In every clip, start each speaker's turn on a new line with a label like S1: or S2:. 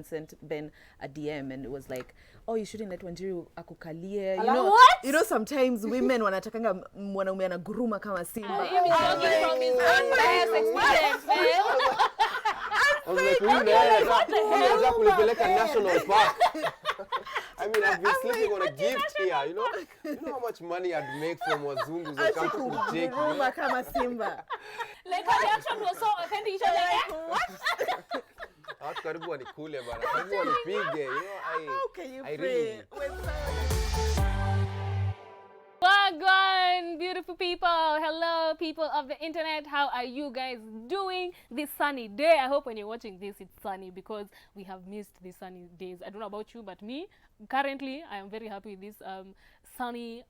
S1: sent Ben a DM and it was like, oh, you shouldn't let Wanjiru akukalie. You
S2: know
S1: what? You know, sometimes women wanatakanga mwanaume anaguruma kama simba.
S3: From his own bias experience, man.
S4: I was like, unaweza kulipeleka national park. I mean, I've been sleeping on a gift here, you know how much money I'd make from Wazungu that come to take
S1: me. Kama simba.
S3: Like, her reaction was so authentic. She's like, what?
S4: Watu karibu wanikule bana. Karibu wanipige, you know,
S1: how can you
S4: I
S1: pray?
S3: Wagwan, beautiful people. Hello, people of the internet. How are you guys doing this sunny day? I hope when you're watching this, it's sunny because we have missed these sunny days. I don't know about you, but me, currently, I am very happy with these sunny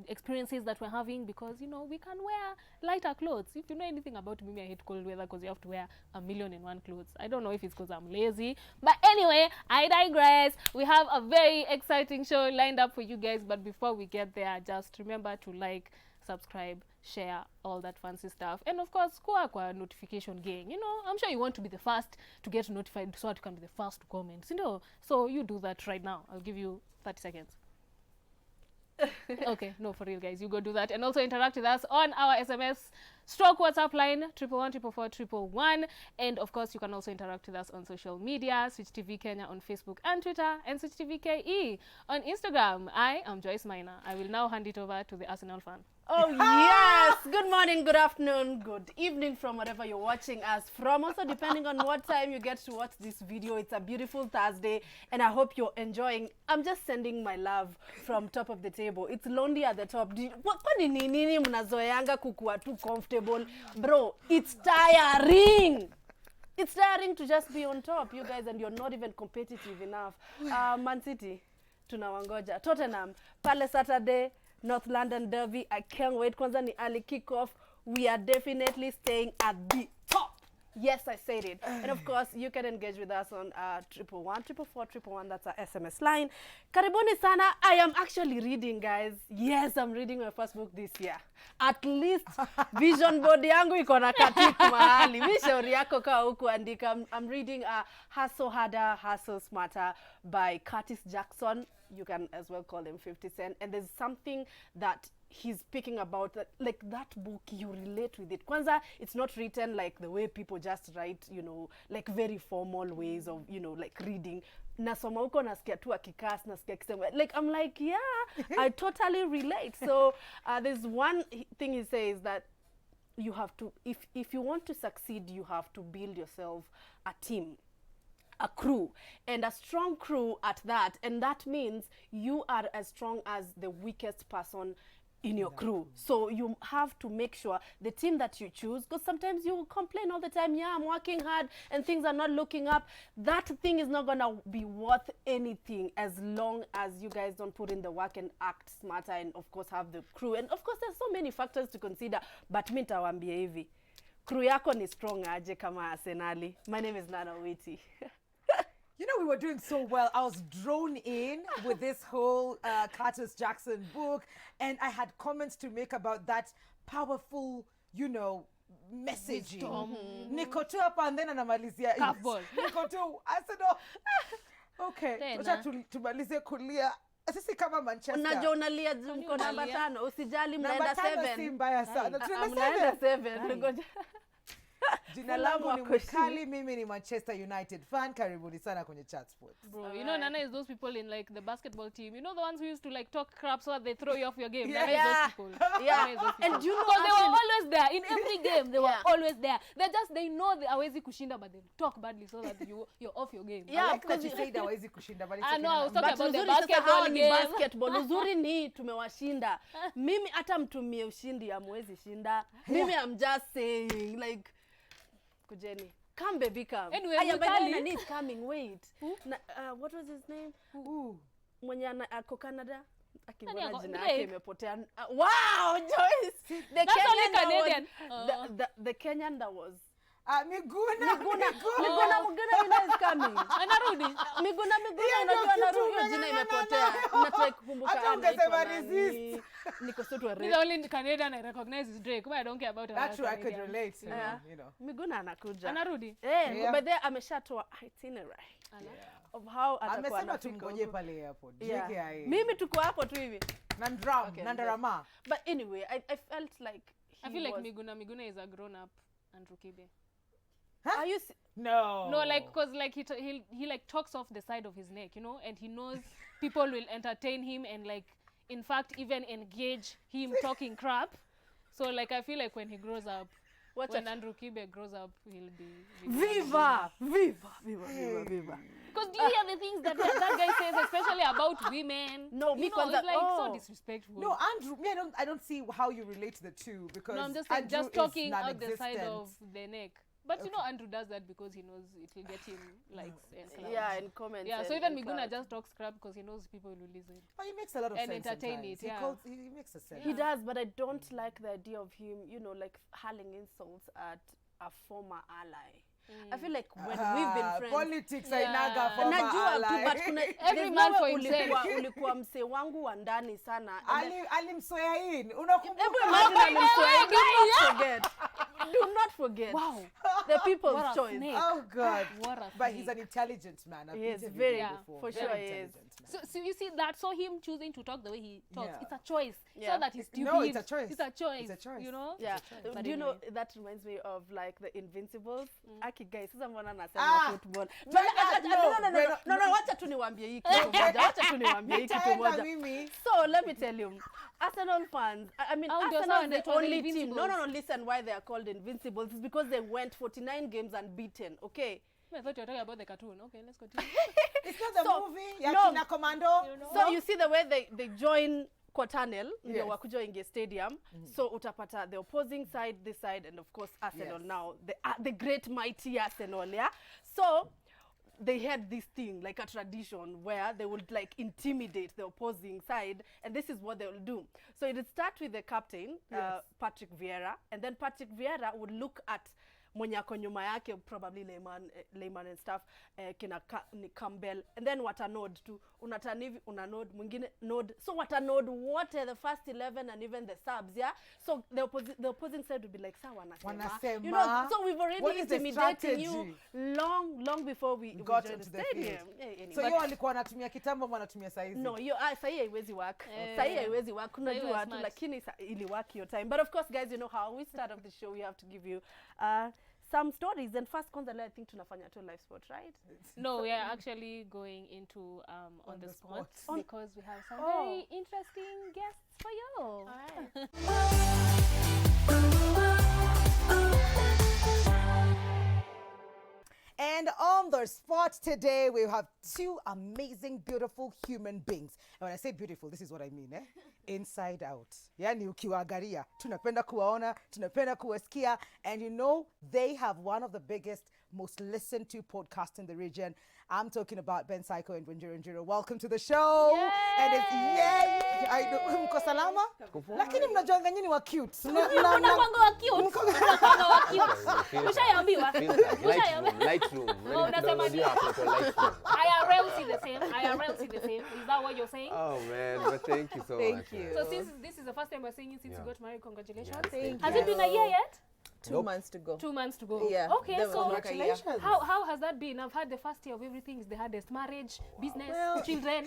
S3: experiences that we're having because, you know, we can wear lighter clothes. If you know anything about me, I hate cold weather because you have to wear 1,000,001 clothes. I don't know if it's because I'm lazy. But anyway, I digress. We have a very exciting show lined up for you guys. But before we get there, just remember to like, subscribe, share, all that fancy stuff. And of course, kwa notification gang. You know, I'm sure you want to be the first to get notified so that you can be the first to comment. You know, so you do that right now. I'll give you 30 seconds. Okay, no, for real, guys. You go do that. And also interact with us on our SMS stroke WhatsApp line, 111-444-111. And of course, you can also interact with us on social media, Switch TV Kenya on Facebook and Twitter, and Switch TV KE on Instagram. I am Joyce Minor. I will now hand it over to the Arsenal fan.
S2: Oh, yes. Good morning, good afternoon, good evening from wherever you're watching us from. Also, depending on what time you get to watch this video, it's a beautiful Thursday, and I hope you're enjoying. I'm just sending my love from top of the table. It's lonely at the top. Kwani nini mnazoeanga kukuwa too comfortable? Bro, it's tiring. It's tiring to just be on top, you guys, and you're not even competitive enough. Man City, tunawangoja. Tottenham, pale Saturday, North London Derby. I can't wait. Kwanza ni early kickoff. We are definitely staying at the top. Yes, I said it. And of course, you can engage with us on 111-444-111. That's our SMS line. Karibuni sana. I am actually reading, guys. Yes, I'm reading my first book this year. At least vision board yangu iko na katika mahali. Mishauri yako kaa huku andika. I'm reading Hustle Harder, Hustle Smarter by Curtis Jackson. You can as well call him 50 Cent. And there's something that he's speaking about, that, like that book, you relate with it. Kwanza, it's not written like the way people just write, you know, like very formal ways of, you know, like reading. Nasoma uko nasikia tu akikas, nasikia kisema. Like, I'm like, yeah, I totally relate. So there's one thing he says that you have to, if you want to succeed, you have to build yourself a team, a crew, and a strong crew at that. And that means you are as strong as the weakest person in your crew. So you have to make sure the team that you choose, because sometimes you complain all the time, yeah, I'm working hard and things are not looking up. That thing is not gonna be worth anything as long as you guys don't put in the work and act smarter, and of course have the crew. And of course there's so many factors to consider, but mi nitawaambia hivi, crew yako ni strong aje kama Arsenali. My name is Nana Witi.
S5: You know, we were doing so well. I was drawn in with this whole Curtis Jackson book, and I had comments to make about that powerful, you know, messaging. Niko tu hapa and then anamalizia. Niko tu. I said, oh, okay. Tumalizie kulia. Sisi kama Manchester.
S2: Unajua unalia mko namba 5. Usijali mnaenda 7.
S5: Namba 5 si mbaya sana.
S2: Tunaenda 7.
S5: Jina langu ni Mkali, mimi ni Manchester United fan. Karibuni sana kwenye Chat Sports.
S3: Bro, you know, Nana is those people in like the basketball team. You know the ones who used to like talk crap so that they throw you off your game.
S2: Yeah.
S3: Nana is those people.
S2: Yeah.
S3: Nana is those people.
S2: And you know,
S3: because they were always there in every game. They were always there. They know they hawezi kushinda, but they talk badly so that you're off your game.
S2: Yeah,
S5: I like that you say they hawezi kushinda, but it's
S3: I know, I was talking about the
S2: basketball
S3: game.
S2: Basketball. Uzuri ni tumewashinda. Mimi hata mtumie ushindi hamwezi shinda. Mimi I'm just saying, like, kujeni. Come, baby, come.
S3: Anyway,
S2: Nana is coming. Wait. What was his name?
S5: Who?
S2: Mwenye ako Canada. Akibona jina yake imepotea. Wow, Joyce. The Kenyan that was
S5: Miguna.
S2: Miguna Muguna is coming.
S3: Anarudi.
S2: Miguna unajua anarudi, hiyo jina imepotea. Nataka kukumbuka
S5: Hata ungesema resist.
S2: Niko so to
S3: He's the only Canadian I recognize is Drake. But I don't care about
S5: That's true, I could
S3: Canadians.
S5: relate to, you know.
S2: Miguna anakuja.
S3: Anarudi.
S5: Yeah.
S2: But there ameshatoa itinerary of how atakuwa
S5: Amesema
S2: anafika
S5: tumngoje
S2: huko.
S5: pale airport.
S2: Yeah.
S5: JKIA.
S2: Mimi tuko hapo tu hivi. Okay,
S5: Nandarama.
S2: But anyway, I felt like
S3: I feel like Miguna is a grown up Andrew Kibe.
S2: Are you
S5: No.
S3: No, like because like he like talks off the side of his neck, you know, and he knows people will entertain him and like in fact even engage him talking crap. So like I feel like when he grows up, when Andrew Kibe grows up, he'll be
S2: Viva!
S3: Because do you hear the things that that guy says, especially about women?
S2: No,
S3: you
S2: me
S3: know, it's like so disrespectful.
S5: No, Andrew, I don't see how you relate the two because
S3: No, I'm just like,
S5: Andrew
S3: just talking
S5: is
S3: out the side
S5: non-existent.
S3: of the neck. But you know, Andrew does that because he knows it will get him likes and clouds.
S2: Yeah, and comments.
S3: Yeah, so
S2: and
S3: even Miguna
S2: clouds.
S3: just talks crap because he knows people will listen.
S5: Oh, he makes a lot of
S3: And
S5: sense
S3: entertain
S5: sometimes.
S3: it, yeah.
S5: He makes a sense.
S2: He does, but I don't like the idea of him, you know, like hurling insults at a former ally. I feel like when we've been friends.
S5: Politics
S3: Yeah.
S5: hainaga former
S2: Najua tu,
S5: ally.
S2: but kuna
S3: Every
S2: there's
S3: man
S2: no
S3: for
S2: way
S3: himself.
S2: ulikuwa mse wangu wa ndani sana. And then-
S5: Alimsoya in. Unakumbuka?
S2: Hebu imagine alimswear. Do not forget. Do not forget.
S3: Wow.
S2: The people's
S3: What a
S2: choice.
S3: snake.
S5: Oh God.
S3: What a
S5: But he's
S3: snake.
S5: an intelligent man. I've
S2: Yes,
S5: interviewed
S2: very,
S5: him
S3: yeah,
S5: before.
S2: for
S5: Very
S2: sure he is.
S5: intelligent man.
S3: So you see that, so him choosing to talk the way he talks,
S5: Yeah.
S3: it's a choice. It's
S2: Yeah.
S3: not that he's stupid.
S5: No, it's a choice.
S3: It's a choice.
S5: It's a choice.
S3: You know?
S2: Yeah.
S3: But
S2: Do you know,
S3: anyway.
S2: that reminds me of like the Invincibles. Aki guys, sasa mbona
S5: Ah,
S2: nasema football. No, wacha tu niwaambie hii kitu moja. Wacha tu niwaambie hii kitu
S5: Nitaenda
S2: moja.
S5: mimi.
S2: So let me tell you, Arsenal fans, I mean,
S3: Oh, ndio
S2: Arsenal
S3: sawa,
S2: is the
S3: inaitwa the
S2: only team. No,
S3: Invincibles.
S2: listen, why they are called Invincibles is because they went 49 games unbeaten, okay?
S3: I thought you were talking about the cartoon. Okay, let's continue.
S5: It's not the
S2: So,
S5: movie. Ya
S2: no.
S5: kina Commando.
S2: So you see the way they join Quartanel, ndio
S5: Yes.
S2: wakuja inge stadium. So utapata the opposing side, this side, and of course Arsenal
S5: Yes.
S2: now, the great mighty Arsenal, yeah? So they had this thing, like a tradition, where they would like intimidate the opposing side, and this is what they will do. So it would start with the captain,
S5: Yes.
S2: Patrick Vieira, and then Patrick Vieira would look at mwenye ako nyuma yake, probably Lehman and stuff, ni Campbell, and then watanod tu, unatani hivi, unanod, mwingine nod, so watanod what the first 11 and even the subs, yeah? So the opposing side would be like, sawa wanasema. You know, so we've already
S5: What is the
S2: intimidating you
S5: strategy?
S2: long before we
S5: Got
S2: joined
S5: into
S2: the
S5: the
S2: stadium.
S5: field.
S2: Yeah, anyway.
S5: So hiyo walikuwa wanatumia kitambo ama wanatumia saizi?
S2: No, hiyo sahi haiwezi work.
S3: Eh.
S2: Sahi haiwezi work.
S3: Sahi
S2: Unajua
S3: was
S2: tu,
S3: smart.
S2: lakini ili work your time. But of course, guys, you know how we start off the show, we have to give you some stories. And first, kwanza leo, I think tunafanya tu live sport, right?
S3: No, we are actually going into on the spot
S5: spot.
S3: because we have some
S2: Oh.
S3: very interesting guests for you.
S2: All right.
S5: And on the spot today, we have two amazing, beautiful human beings. And when I say beautiful, this is what I mean, eh? Inside out. Yani ukiwaangalia, tunapenda kuwaona, tunapenda kuwasikia. And you know, they have one of the biggest, most listened to podcasts in the region. I'm talking about Ben Cyco and Wanjiru. Welcome to the show.
S3: Yay!
S5: And it's yay! Mko salama? Lakini mnajuanga nyinyi wa cute.
S3: Unakwanga wa cute. Unakwanga wa cute. Ushaiambiwa? Ushaiambiwa?
S4: Lightroom.
S3: Oh, unasema nini?
S4: Lightroom.
S3: IRL see the same. IRL see the same. Is that what you're saying?
S4: Oh man, but thank you so
S5: Thank
S4: much.
S5: you.
S3: So since this is the first time we're seeing you since you
S4: Yeah.
S3: got married, congratulations.
S4: Yeah, thank
S3: Has
S4: you.
S3: it been a year yet?
S1: 2 months to go.
S3: 2 months to go.
S1: Yeah.
S3: Okay,
S1: There
S3: so
S1: was like a year.
S5: Congratulations.
S3: how has that been? I've heard the first year of everything is the hardest. Marriage, business,
S1: Well-
S3: children.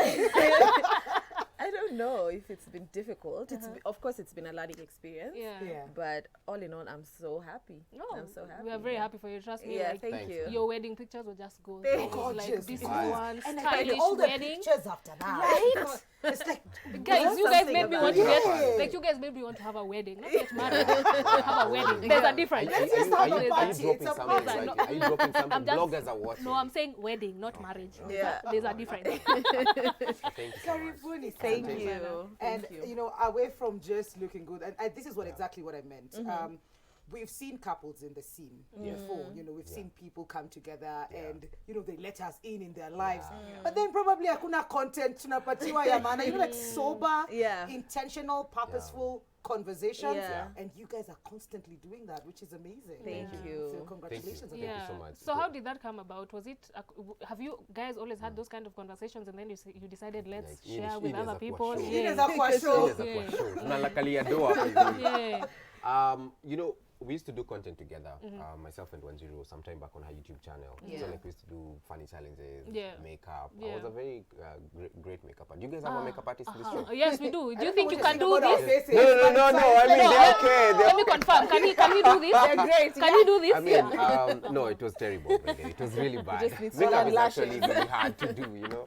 S1: I don't know if it's been difficult. Of course, it's been a learning experience.
S5: Yeah.
S1: But all in all, I'm so happy.
S3: No,
S1: I'm so happy.
S3: we are very happy for you. Trust me.
S1: Yeah,
S3: like,
S1: thank
S4: Thanks.
S1: you.
S3: your wedding pictures will just go.
S1: Thank
S3: through. Like
S5: Gorgeous.
S3: this is
S4: Wow.
S3: one
S5: And I
S3: stylish
S5: find all the
S3: wedding.
S5: pictures after that.
S3: Right?
S5: It's like,
S3: Guys, you guys
S1: something
S3: made me
S1: about
S3: want to
S5: it.
S3: get
S5: Yeah.
S3: like you guys made me want to have a wedding, not get married. Have a wedding. There's a difference.
S5: Let's just have a
S4: are
S5: party.
S4: you dropping
S5: It's a
S4: something?
S3: party.
S4: Like, are you dropping something?
S3: I'm just-
S4: Bloggers are watching.
S3: No, I'm saying wedding, not marriage.
S1: Yeah.
S3: There's a difference.
S4: Thank you so much.
S5: Karibuni.
S1: Thank
S5: Asante.
S1: you.
S5: And
S1: Thank you.
S5: you know, away from just looking good, and this is what exactly what I meant. we've seen couples in the scene before. You know, we've seen people come together and, you know, they let us in their lives. But then probably hakuna content tunapatiwa ya maana. You know, like sober, intentional, purposeful conversations. And you guys are constantly doing that, which is amazing.
S1: Thank you.
S5: So congratulations.
S4: Thank you so much.
S3: So how did that come about? Was it, have you guys always had those kind of conversations and then you decided let's share with other people?
S4: You know, we used to do content together, myself and 10 sometime back on her YouTube channel. So like we used to do funny challenges, makeup. I was a very great makeup artist. Do you guys have a makeup artist in this show?
S3: Yes, we do. Do you think you can do this?
S4: No. I mean, they're okay.
S3: Let me confirm. Can you do this? They're great. Can you do this?
S4: I mean, no, it was terrible. It was really bad. Makeup is actually really hard to do, you know?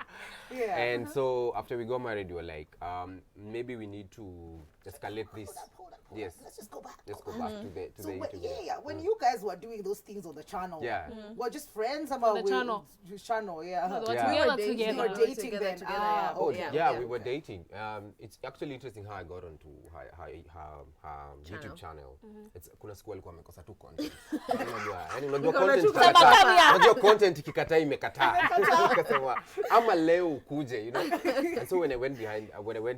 S4: And so after we got married, we were like, maybe we need to escalate this. Yes.
S5: Let's just go back.
S4: Let's go back to the
S5: YouTube. When you guys were doing those things on the channel, were just friends about
S3: the channel?
S5: Channel,
S3: We were
S5: dating then.
S4: We were dating. It's actually interesting how I got onto her YouTube channel. It's kuna siku alikuwa amekosa tu content. Unajua content ikikataa imekataa. Nikasema ama leo ukuje, you know. And so when I went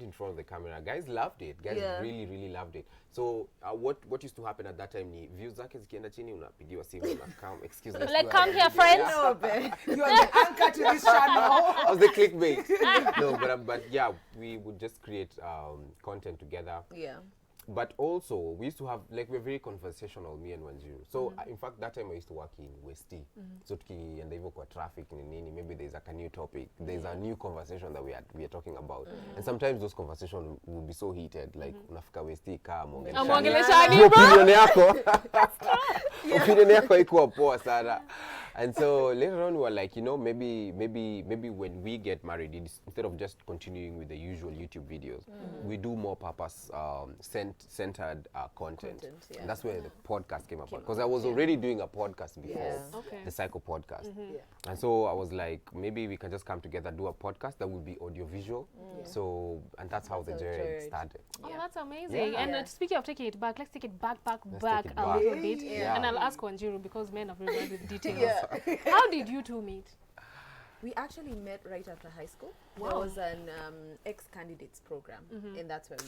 S4: in front of the camera, guys loved it. Guys really loved it. So what used to happen at that time ni views zake zikienda chini unapigiwa simu come excuse me.
S3: Like come here friends.
S5: You are the anchor to this channel.
S4: I was the clickbait. No, but yeah, we would just create content together. But also, we used to have, like, we're very conversational, me and 10. So, in fact, that time I used to work in Westi. So, and they for traffic, maybe there's like a new topic. There's a new conversation that we are talking about. And sometimes those conversations will be so heated, like, unafika Westi, opinion yako ikuwa poa sana. And so later on we were like, you know, maybe when we get married, instead of just continuing with the usual YouTube videos, we do more purpose centered content. And that's where the podcast came about. Because I was already doing a podcast before, the Cyco podcast. And so I was like, maybe we can just come together, do a podcast that will be audiovisual. So, and that's how the journey started.
S3: Oh, that's amazing. And speaking of taking it back, let's take it back a little bit. And I'll ask Wanjiru because men are very bad with details. How did you two meet?
S1: We actually met right after high school. There was an ex-candidates program, and that's where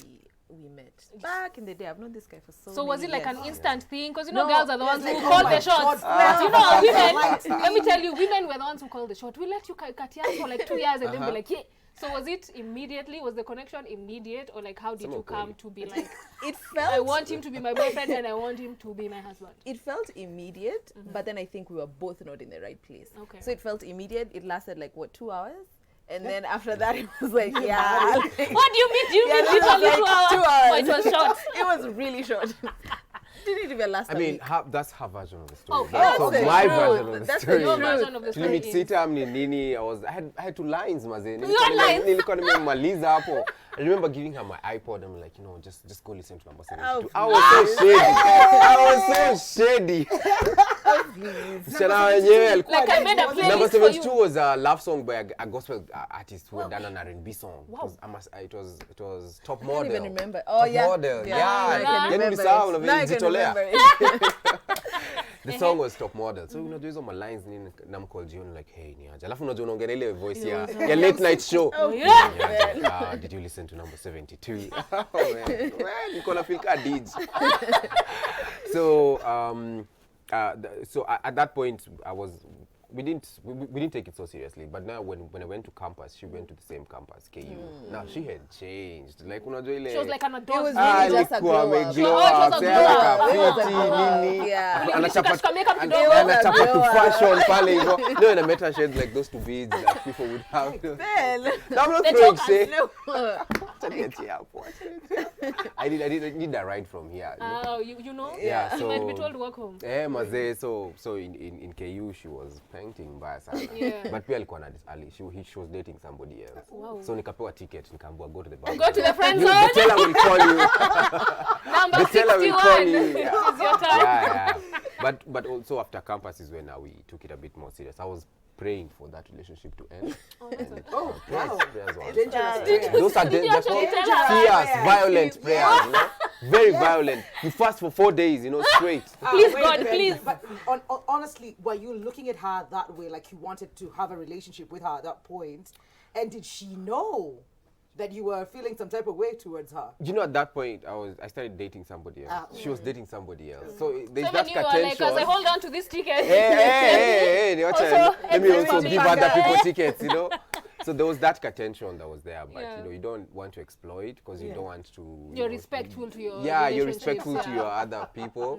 S1: we met. Back in the day, I've known this guy for so
S3: was it
S1: many
S3: like
S1: years.
S3: an instant thing? Because you know girls are the ones who call the shots. You know, women, let me tell you, women were the ones who call the shot. We let you cut yours for like 2 years and then be like, yeah. So was it immediately? Was the connection immediate, or like how did you come to be like?
S1: It felt.
S3: I want him to be my boyfriend and I want him to be my husband.
S1: It felt immediate, but then I think we were both not in the right place.
S3: Okay.
S1: So it felt immediate. It lasted like what, 2 hours, and then after that it was like yeah.
S3: What do you mean? Do you mean literally
S1: like
S3: 2 hours?
S1: 2 hours.
S3: Oh, it was short.
S1: It was really short. Didn't even last.
S4: I mean, that's her version of the story.
S3: Oh,
S4: that's
S3: that's
S4: my
S3: true.
S4: version of the
S1: That's
S4: story.
S3: Your version of the story is.
S4: I had 2 lines, maze.
S3: Lines?
S4: Nilikuwa nimemaliza hapo. I remember giving her my iPod. I'm like, you know, just go listen to number 72.
S1: Oh,
S4: I was so shady.
S3: Like I made a playlist
S4: Number
S3: for
S4: 72
S3: you.
S4: was a love song by a gospel artist who had done an R&B song.
S3: Wow.
S4: It was Top
S1: I
S4: Model.
S1: can't even remember. Oh
S4: Top
S1: yeah.
S4: Model.
S1: Yeah, I can remember it. Now I can remember it.
S4: The song was Top Model. So unajua hizo ma lines nini namcall Jioni like hey ni aje. Alafu unajua unaongelea ile voice ya late night show.
S3: Oh yeah.
S4: Did you listen to number 72? Oh man. Well, you gonna feel ka DJ. So so at that point we didn't take it so seriously, but now when I went to campus, she went to the same campus, KU. Now she had changed. Like unajua ile
S3: She was like an
S1: It
S3: adult.
S1: was really just a glow up.
S4: glow
S3: Oh, it was
S4: up.
S3: a
S4: Yeah,
S3: glow up.
S4: like
S1: It was a
S4: a
S1: glow up.
S4: nini.
S1: Yeah.
S3: Nikashika makeup kidogo.
S4: Anachapa tu
S1: glow up.
S4: fashion pale hivyo. No, and I met her, she had like those 2 beads that people would have.
S1: Well,
S4: I'm not
S3: The
S4: throwing
S3: chokers.
S4: shade.
S1: no.
S4: I need a ride from here. You know?
S3: You know?
S4: Yeah,
S3: You might be told to walk home.
S4: Maze, so in KU she was painting mbaya sana.
S3: Yeah.
S4: But pia alikuwa na she was dating somebody else.
S3: Wow.
S4: So nikapewa ticket, nikaambiwa go to the bar.
S3: Go to the friend
S4: The
S3: zone.
S4: teller will call you.
S3: Number
S4: The teller will call
S3: 61.
S4: you.
S3: This is your time.
S4: Yeah. But also after campus is when we took it a bit more serious. I was praying for that relationship to end.
S5: Oh, wow.
S4: Prayers were
S5: Dangerous.
S4: answered. Those are
S3: Did you actually tell her?
S4: fierce, violent prayers, you know? very violent. You fast for 4 days, straight.
S3: Please,
S5: Wait a
S3: God,
S5: minute.
S3: please.
S5: But honestly, were you looking at her that way, like you wanted to have a relationship with her at that point? And did she know that you were feeling some type of way towards her?
S4: At that point, I started dating somebody else. She was dating somebody else. So there's
S3: So
S4: that
S3: when you were like,
S4: attention.
S3: as I hold on to this ticket.
S4: Hey, let me also give other
S3: Banter.
S4: people tickets, So there was that attention that was there, but
S3: Yeah.
S4: you don't want to exploit because you don't want to.
S3: You're respectful to your
S4: you're
S3: relationships,
S4: respectful to
S3: yeah.
S4: your other people.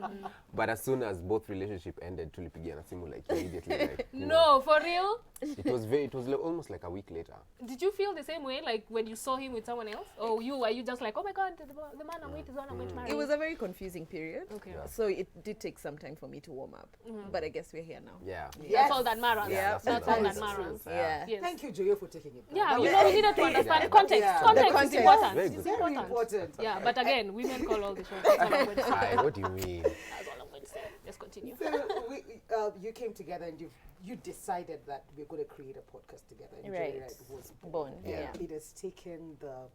S4: But as soon as both relationship ended, tulipigiana simu like immediately, like
S3: No, for real?
S4: it was almost like a week later.
S3: Did you feel the same way, like when you saw him with someone else? Or were you just like, oh my God, the man I'm with is the one I'm going to marry?
S1: It was a very confusing period.
S3: Okay.
S4: Yeah.
S1: So it did take some time for me to warm up. But I guess we're here now.
S4: Yeah.
S3: That's all that matters.
S1: Yeah,
S3: That's all that matters.
S1: Yeah.
S3: Yes.
S5: Thank you, Joyo, for taking it.
S3: Yeah,
S5: That
S3: you
S5: was
S3: know, we needed to understand
S4: Yeah.
S3: context.
S5: Yeah.
S3: Context
S1: The
S3: is
S1: context.
S3: important.
S4: Very
S3: It's
S4: good.
S5: very
S3: important.
S5: important.
S3: Yeah, but again, women call all the shots. That's all I'm going to say.
S4: Aye, what do you mean?
S3: That's all I'm going to say. Let's continue.
S5: So you came together and you decided that we're going to create a podcast together. And
S1: Right.
S5: Joyride was
S1: Born.
S4: Yeah.
S1: Yeah.
S5: It has taken the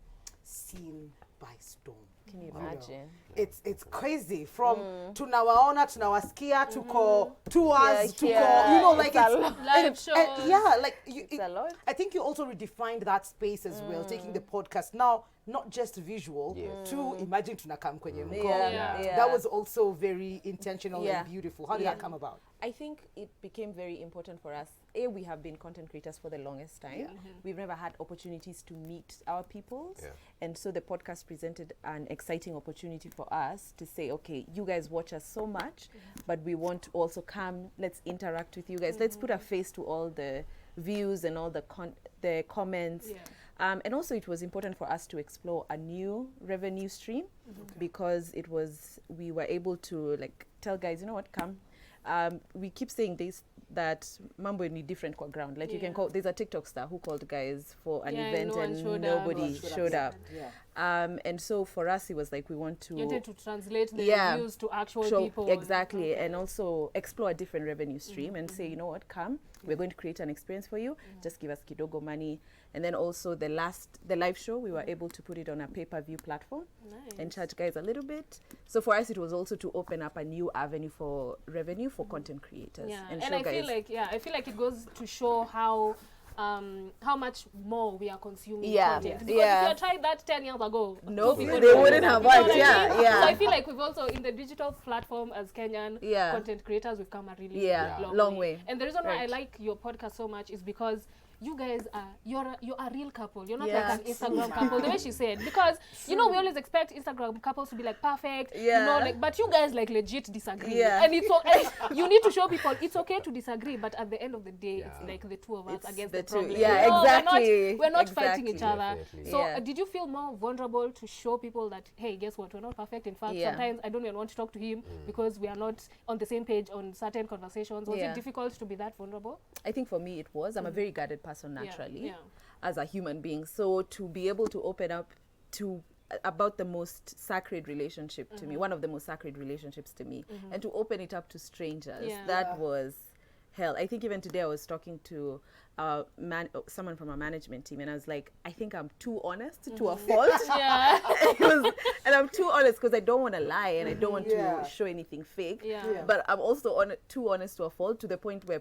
S5: scene by storm.
S1: Can you
S5: know.
S1: imagine?
S5: It's crazy from tunawaona tunawasikia tuko tours tuko
S1: Yeah,
S5: like
S1: it's a lot.
S3: Live
S5: and
S3: shows.
S5: yeah, like
S1: It's a lot.
S5: I think you also redefined that space as well, taking the podcast now not just visual
S4: Yes.
S5: to imagine tunakam kwenye mko.
S3: Yeah.
S5: That was also very intentional
S1: Yeah.
S5: and beautiful. How did that come about?
S1: I think it became very important for us. We have been content creators for the longest time. We've never had opportunities to meet our peoples.
S4: Yeah.
S1: And so the podcast presented an exciting opportunity for us to say, okay, you guys watch us so much, but we want to also come, let's interact with you guys. Let's put a face to all the views and all the comments.
S3: Yeah.
S1: And also it was important for us to explore a new revenue stream because we were able to like tell guys, you know what, come. We keep saying this, that mambo ni different kwa ground. Like you can call, there's a TikTok star who called guys for an
S3: Yeah,
S1: event
S3: no one
S1: and
S3: showed up.
S1: nobody showed up.
S5: Yeah.
S1: And so for us, it was like we want to
S3: You wanted to translate the
S1: Yeah.
S3: reviews to actual
S1: show
S3: people.
S1: exactly and also explore a different revenue stream and say, you know what, come, we're going to create an experience for you. Just give us kidogo money. And then also the live show, we were able to put it on a pay-per-view platform and charge guys a little bit. So for us, it was also to open up a new avenue for revenue for content creators.
S3: Yeah,
S1: And
S3: and
S1: show
S3: I
S1: guys,
S3: feel like it goes to show how much more we are consuming
S1: Yeah.
S3: content.
S1: Yeah.
S3: Because
S1: Yeah.
S3: if you had tried that 10 years ago,
S1: Nope,
S3: people
S1: they
S3: would
S1: wouldn't have
S3: you know
S1: worked.
S3: what I mean?
S1: Yeah.
S3: So I feel like we've also, in the digital platform as Kenyan
S1: Yeah.
S3: content creators, we've come a really
S1: Yeah. Long way.
S3: And the reason why I
S1: Right.
S3: like your podcast so much is because you guys are you're a real couple. You're not
S1: Yeah.
S3: like an Instagram couple. The way she said, because we always expect Instagram couples to be like perfect.
S1: Yeah.
S3: But you guys like legit disagree.
S1: Yeah.
S3: And it's and you need to show people it's okay to disagree, but at the end of the day, it's like the two of us
S1: It's
S3: against
S1: the
S3: the
S1: two.
S3: problem.
S1: Yeah,
S3: No,
S1: exactly.
S3: We're not fighting each
S1: Exactly.
S3: other.
S4: Definitely.
S3: So
S1: Yeah.
S3: did you feel more vulnerable to show people that, hey, guess what? We're not perfect. In fact,
S1: Yeah.
S3: sometimes I don't even want to talk to him because we are not on the same page on certain conversations. Was
S1: Yeah.
S3: it difficult to be that vulnerable?
S1: I think for me it was. I'm a very guarded person naturally.
S3: Yeah.
S1: As a human being, so to be able to open up to about the most sacred relationship to me, one of the most sacred relationships to me, and to open it up to strangers,
S3: Yeah.
S1: that was hell. I think even today I was talking to someone from a management team and I was like, I think I'm too honest to a fault.
S3: Yeah.
S1: And I'm too honest because I don't want to lie and I don't want
S5: Yeah.
S1: to show anything fake.
S3: Yeah.
S5: Yeah.
S1: But I'm also too honest to a fault, to the point where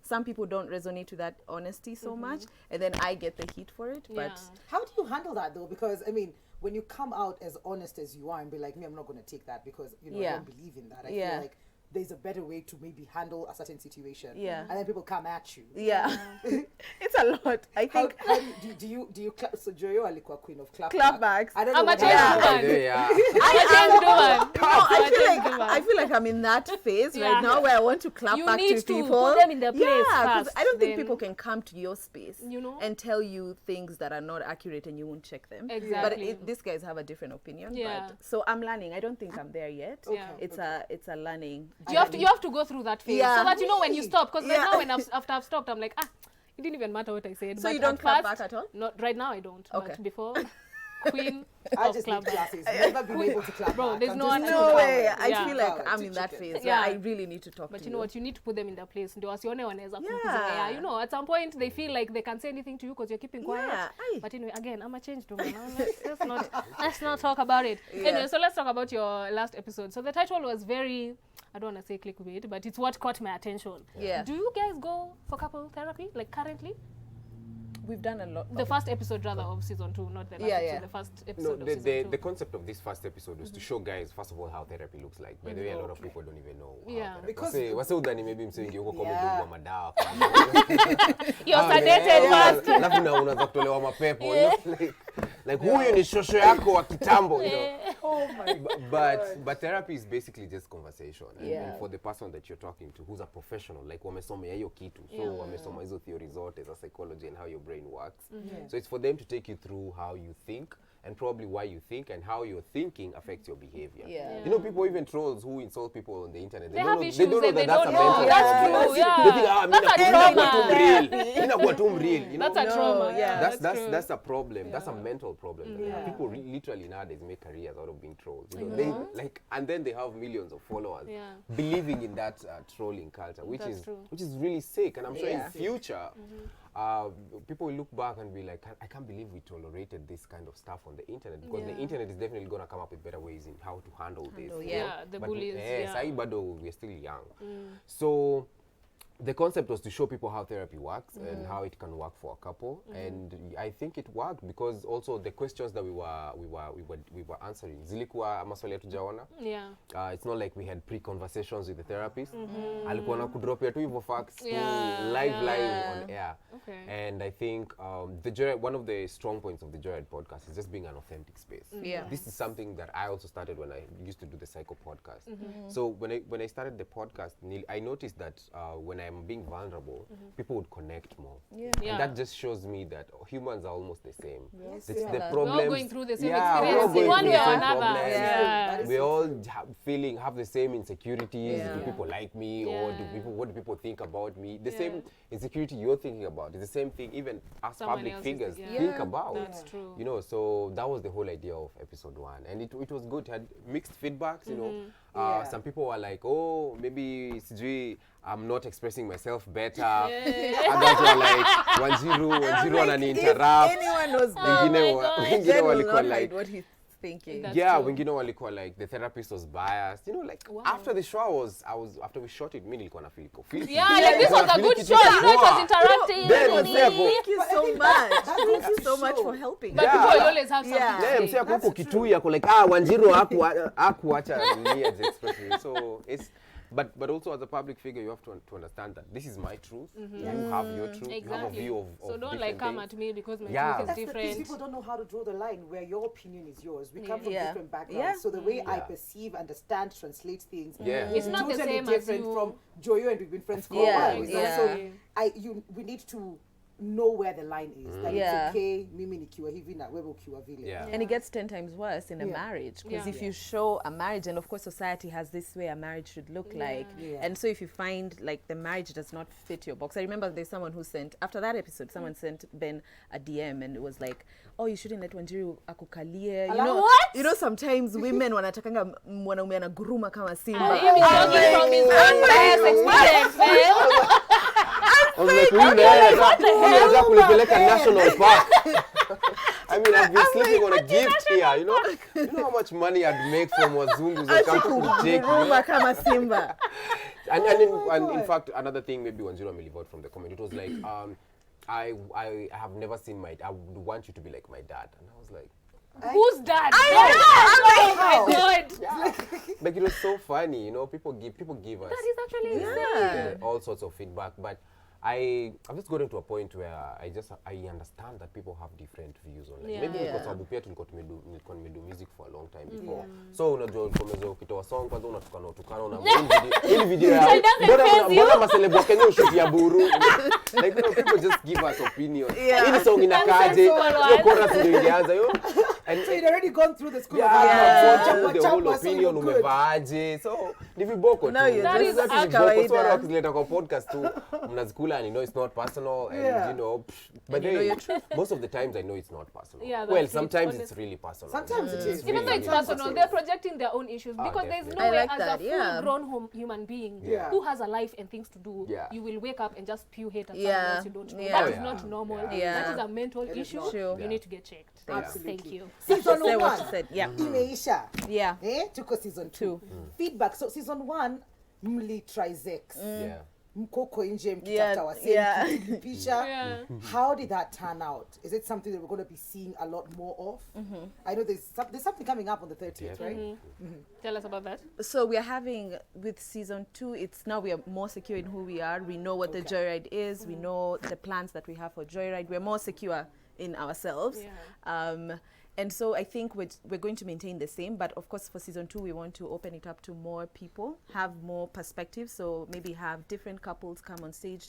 S1: some people don't resonate to that honesty so much, and then I get the heat for it. But
S5: How do you handle that though? Because I mean, when you come out as honest as you are and be like, me, I'm not going to take that because I
S1: Yeah.
S5: don't believe in that. I
S1: Yeah.
S5: feel like there's a better way to maybe handle a certain situation.
S1: Yeah.
S5: And then people come at you.
S1: yeah, it's a lot. I
S5: How,
S1: think
S5: do you clap? So Joyo alikuwa queen of clap
S1: clapbacks.
S5: I don't know
S3: I'm a
S5: what
S3: change
S5: happened.
S3: woman.
S4: Yeah.
S1: I feel like I'm in that phase
S3: Yeah.
S1: right now where I want to clap
S3: You
S1: back
S3: need
S1: to
S3: to
S1: people.
S3: put them in their place
S1: Yeah, 'cause
S3: first,
S1: I don't think
S3: then-
S1: people can come to your space,
S3: You know?
S1: and tell you things that are not accurate and you won't check them. But
S3: Exactly.
S1: these guys have a different opinion.
S3: Yeah.
S1: But, so I'm learning. I don't think I'm there yet.
S3: Yeah.
S1: It's a learning.
S3: You have to go through that phase
S1: Yeah.
S3: so that you know when you stop. Because right
S1: Yeah.
S3: now, when after I've stopped, I'm like, it didn't even matter what I said.
S1: So
S3: But
S1: you don't
S3: at
S1: clap
S3: first-
S1: back at all?
S3: Not right now. I don't.
S1: Okay.
S3: But before, queen
S5: I
S3: of
S5: just
S3: club
S5: need
S3: back.
S5: classes. Never been able to clap
S3: Bro,
S5: back.
S3: there's
S5: I'm
S3: no
S5: just
S3: one
S5: too
S3: to
S1: No
S3: do.
S1: way.
S5: coward.
S1: I
S3: Yeah.
S1: feel like
S5: Coward,
S1: I'm
S5: too
S1: in that
S5: chicken.
S1: phase.
S3: Yeah.
S1: I really need to talk
S3: But
S1: to
S3: you know what, you need to put them in their place. Ndio wasione wanaweza
S1: Yeah.
S3: kukuzoea. You know, at some point they feel like they can say anything to you because you're keeping quiet.
S1: Yeah, aye.
S3: But anyway, again, I'm a changed woman. Let's not talk about it.
S1: Yeah.
S3: Anyway, so let's talk about your last episode. So the title was very, I don't want to say clickbait, but it's what caught my attention.
S1: Yeah.
S3: Do you guys go for couple therapy, like currently?
S1: We've done a lot.
S3: The first episode, rather, of season 2, not the last
S1: Yeah,
S3: episode,
S1: yeah.
S3: the first
S4: No,
S3: episode of season 2.
S4: the concept of this first episode was to show guys, first of all, how therapy looks like. By the way, a lot of people don't even know.
S3: Yeah.
S5: Because-
S4: wase udhani maybe msingi huko
S5: Yeah.
S4: komedungwa madawa.
S3: You're sedated first.
S4: Alafu na unaanza kutolewa mapepo. You know, like huyu ni shosho yako wa kitambo, you know.
S5: Oh my
S4: But therapy is basically just conversation. And,
S1: Yeah.
S4: and for the person that you're talking to who's a professional, like wamesomea hiyo kitu. So
S3: Yeah.
S4: wamesoma hizo theory zote za psychology and how your brain works.
S5: Yeah.
S4: So it's for them to take you through how you think and probably why you think and how your thinking affects your behavior.
S1: Yeah.
S4: You know, people, even trolls who insult people on the internet,
S3: They have
S4: they
S3: issues
S4: don't know
S3: and
S4: that
S3: they
S4: that's a
S3: don't
S4: mental
S3: know. That's
S4: problem.
S3: true, yeah.
S4: They think, ah,
S3: That's a
S4: inakuwa
S3: trauma.
S4: tu mreal. Inakuwa tu mreal, you know.
S3: That's a trauma.
S1: No,
S3: Yeah,
S1: yeah.
S3: that's true.
S4: That's a problem. That's a mental problem.
S5: Yeah.
S4: People literally nowadays make careers out of being trolls. You know, they like, and then they have millions of followers
S3: Yeah.
S4: believing in that trolling culture,
S3: That's true.
S4: which is really sick. And I'm sure
S1: Yeah.
S4: in future, people will look back and be like, I can't believe we tolerated this kind of stuff on the internet, because the
S3: Yeah.
S4: internet is definitely gonna come up with better ways in how to handle this.
S1: Handle,
S4: you
S1: yeah.
S4: know?
S3: Yeah, the
S4: But
S3: bullies, yeah.
S4: sahi bado we're still young. So the concept was to show people how therapy works and how it can work for a couple, and I think it worked because also the questions that we were answering zilikuwa maswali hatujaona.
S3: Yeah.
S4: It's not like we had pre-conversations with the therapist. Alikuwa na kudropia tu hivyo facts tu
S3: Yeah,
S4: live
S3: yeah.
S4: on air.
S3: Okay.
S4: And I think the Joyride, one of the strong points of the Joyride podcast is just being an authentic space.
S1: Yeah.
S4: This is something that I also started when I used to do the Cyco podcast. So when I started the podcast, I noticed that when I'm being vulnerable, people would connect more.
S1: Yeah.
S3: Yeah.
S4: And that just shows me that humans are almost the same.
S1: Yes,
S4: The
S1: yeah.
S3: We're all
S4: problems,
S3: going through the same
S4: we're all
S3: experience
S4: going
S3: in one
S4: through
S3: way
S4: the
S3: or
S4: same
S3: another.
S4: problems.
S3: Yeah.
S4: We all have the same insecurities.
S3: Yeah.
S4: Do people like me, or what do people think about me? The same insecurity you're thinking about is the same thing even as
S3: Someone
S4: public
S3: else is
S4: figures
S3: thinking,
S4: think
S1: yeah.
S4: about.
S3: That's true.
S4: You know, so that was the whole idea of episode 1, and it was good. It had mixed feedbacks. You know,
S5: Yeah.
S4: some people were like, "Oh, maybe sijui I'm not expressing myself better." Others were like, "Wanjiru anani
S1: If
S4: interrupt."
S1: anyone knows
S3: Oh
S1: that,
S3: my
S4: Wengine
S3: God.
S4: wengine
S1: Jen will
S4: walikuwa
S1: not hide
S4: like,
S1: what he's thinking.
S3: That's
S4: yeah,
S3: true.
S4: wengine walikuwa like the therapist was biased. You know, like
S3: Wow.
S4: after the show after we shot it, mimi nilikuwa na feel
S3: Yeah, like this was a good show. You know, it was interactive.
S4: Then
S3: funny.
S4: msee ako-
S1: Thank you
S5: But I
S1: so
S5: think
S1: much.
S5: that
S1: Thank you
S5: goes
S1: so
S5: to
S1: much
S5: show.
S1: for helping.
S3: But
S4: Yeah.
S3: people will always have something
S1: Yeah.
S3: to
S4: Yeah,
S3: say.
S4: msee ako
S5: That's
S4: huko
S5: true.
S4: Kitui ako like, Wanjiru hakuacha nini aje express. So it's but also as a public figure you have to understand that this is my truth. You have your truth. You have a
S3: Exactly.
S4: view of
S3: So don't
S4: different
S3: like come
S4: things.
S3: at me because my
S4: Yeah.
S3: truth is
S5: That's the thing.
S3: different.
S5: People don't know how to draw the line where your opinion is yours. We come from
S1: Yeah.
S5: different backgrounds,
S1: Yeah.
S5: so the way I
S4: Yeah.
S5: perceive, understand, translate things
S4: Yeah.
S5: is
S3: It's not the
S5: totally
S3: same as
S5: different
S3: you.
S5: from Joyo, and we've been friends for
S1: Yeah,
S5: a while.
S1: yeah.
S5: So we need to know where the line is. That
S1: Yeah.
S5: it's okay. Mimi nikiwa hivi na wewe ukiwa vile.
S4: Yeah.
S1: And it gets 10 times worse in a
S5: Yeah.
S1: marriage, because
S3: Yeah.
S1: if you show a marriage, and of course society has this way a marriage should look like,
S5: Yeah.
S1: and so if you find like the marriage does not fit your box. I remember there's someone who sent, after that episode, someone sent Ben a DM and it was like, oh, you shouldn't let Wanjiru akukalie. You know,
S3: What?
S1: you know, sometimes women wanatakanga mwanaume anaguruma kama simba.
S3: He be talking from his own biased experience, man.
S4: I was like, unaweza kunipeleka national park. I mean, I've been sleeping on a gift here, you know how much money I'd make from wazungus that come to Jake, you know?
S1: Kuguruma kama simba.
S4: And in fact, another thing maybe Wanjiru may leave out from the comment, it was like, I have never seen I would want you to be like my dad. And I was like,
S3: Who's that?
S1: I'm
S3: Oh my God.
S4: like it was so funny, you know, people give us
S3: That is actually insane.
S4: all sorts of feedback, but I've just gotten to a point where I understand that people have different views on it.
S3: Yeah.
S4: Maybe
S1: Yeah.
S4: kwa sababu pia nilikuwa nimedo music for a long time before. So unajua ukomeza ukitoa song kwanza unatukana na hili video ya mbona maselebo Kenya ushuti ya buru. Like, you know, people just give us opinions.
S1: Yeah.
S4: Hili song inakaje? Hiyo chorus ndio ingeanza hiyo. And
S5: So you'd already gone through the school
S4: yeah,
S5: of
S4: yeah.
S5: hard
S4: The whole
S5: so
S4: opinion
S5: you're good.
S4: umevaaje. So Ni viboko tu.
S1: No, you're
S3: That
S4: Just
S3: is
S4: that is
S1: kawaida.
S4: viboko. So watu wakileta kwa podcast tu mnazikula and you know it's not personal and
S5: Yeah.
S4: you know but
S1: you know
S4: then
S1: your truth.
S4: most of the times I know it's not personal.
S3: Yeah,
S4: Well,
S3: that's it,
S4: sometimes
S3: honest.
S4: it's really personal.
S5: Sometimes it is.
S3: Even though it's
S4: really
S3: personal, they're projecting their own issues because there's no
S4: definitely.
S1: I
S3: way
S1: like
S3: as
S1: that,
S3: a
S1: yeah.
S3: full-grown human being
S5: Yeah.
S3: who has a life and things to do,
S4: Yeah.
S3: you will wake up and just spew hate at
S1: Yeah.
S3: someone else you don't know.
S1: Yeah.
S3: That
S4: Oh,
S3: is
S4: yeah.
S3: not normal.
S1: Yeah.
S3: That is a mental
S5: It is
S3: issue.
S5: not.
S1: Sure.
S3: You
S4: Yeah.
S3: need to get checked.
S5: Absolutely.
S3: Thank you.
S5: Season
S1: Say what you
S5: 1.
S1: said. Yeah.
S5: Imeisha.
S1: Yeah.
S5: Tuko season 2.
S1: 2.
S5: Feedback. So season 1, mli trizex.
S4: Yeah.
S5: Mkoko nje
S1: Yeah,
S5: mkitafuta wasee,
S1: yeah.
S5: mkipiga.
S3: Yeah.
S5: How did that turn out? Is it something that we're going to be seeing a lot more of? I know there's something coming up on the 30th, right?
S3: Tell us about that.
S1: So we are having with season 2. It's now we are more secure in who we are. We know what the joyride is. We know the plans that we have for joyride. We're more secure in ourselves.
S3: Yeah.
S1: And so I think we're going to maintain the same, but of course for season 2 we want to open it up to more people, have more perspectives. So maybe have different couples come on stage,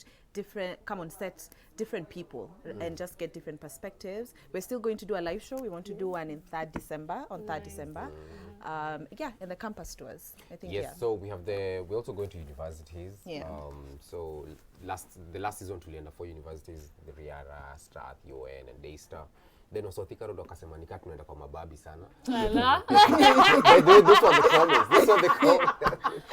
S1: come on set, different people, and just get different perspectives. We're still going to do a live show. We want to do one in 3rd December, on 3rd December. Yeah, in the campus stores, I think.
S4: Yes,
S1: Yeah.
S4: so we're also going to universities.
S1: Yeah.
S4: So the last season tulienda 4 universities, the Riara, Strath, UN and Daystar. Then also Thika Road wakasema nika tunaenda kwa mababi sana.
S3: Ala.
S4: Those were the comments. Those were the comments.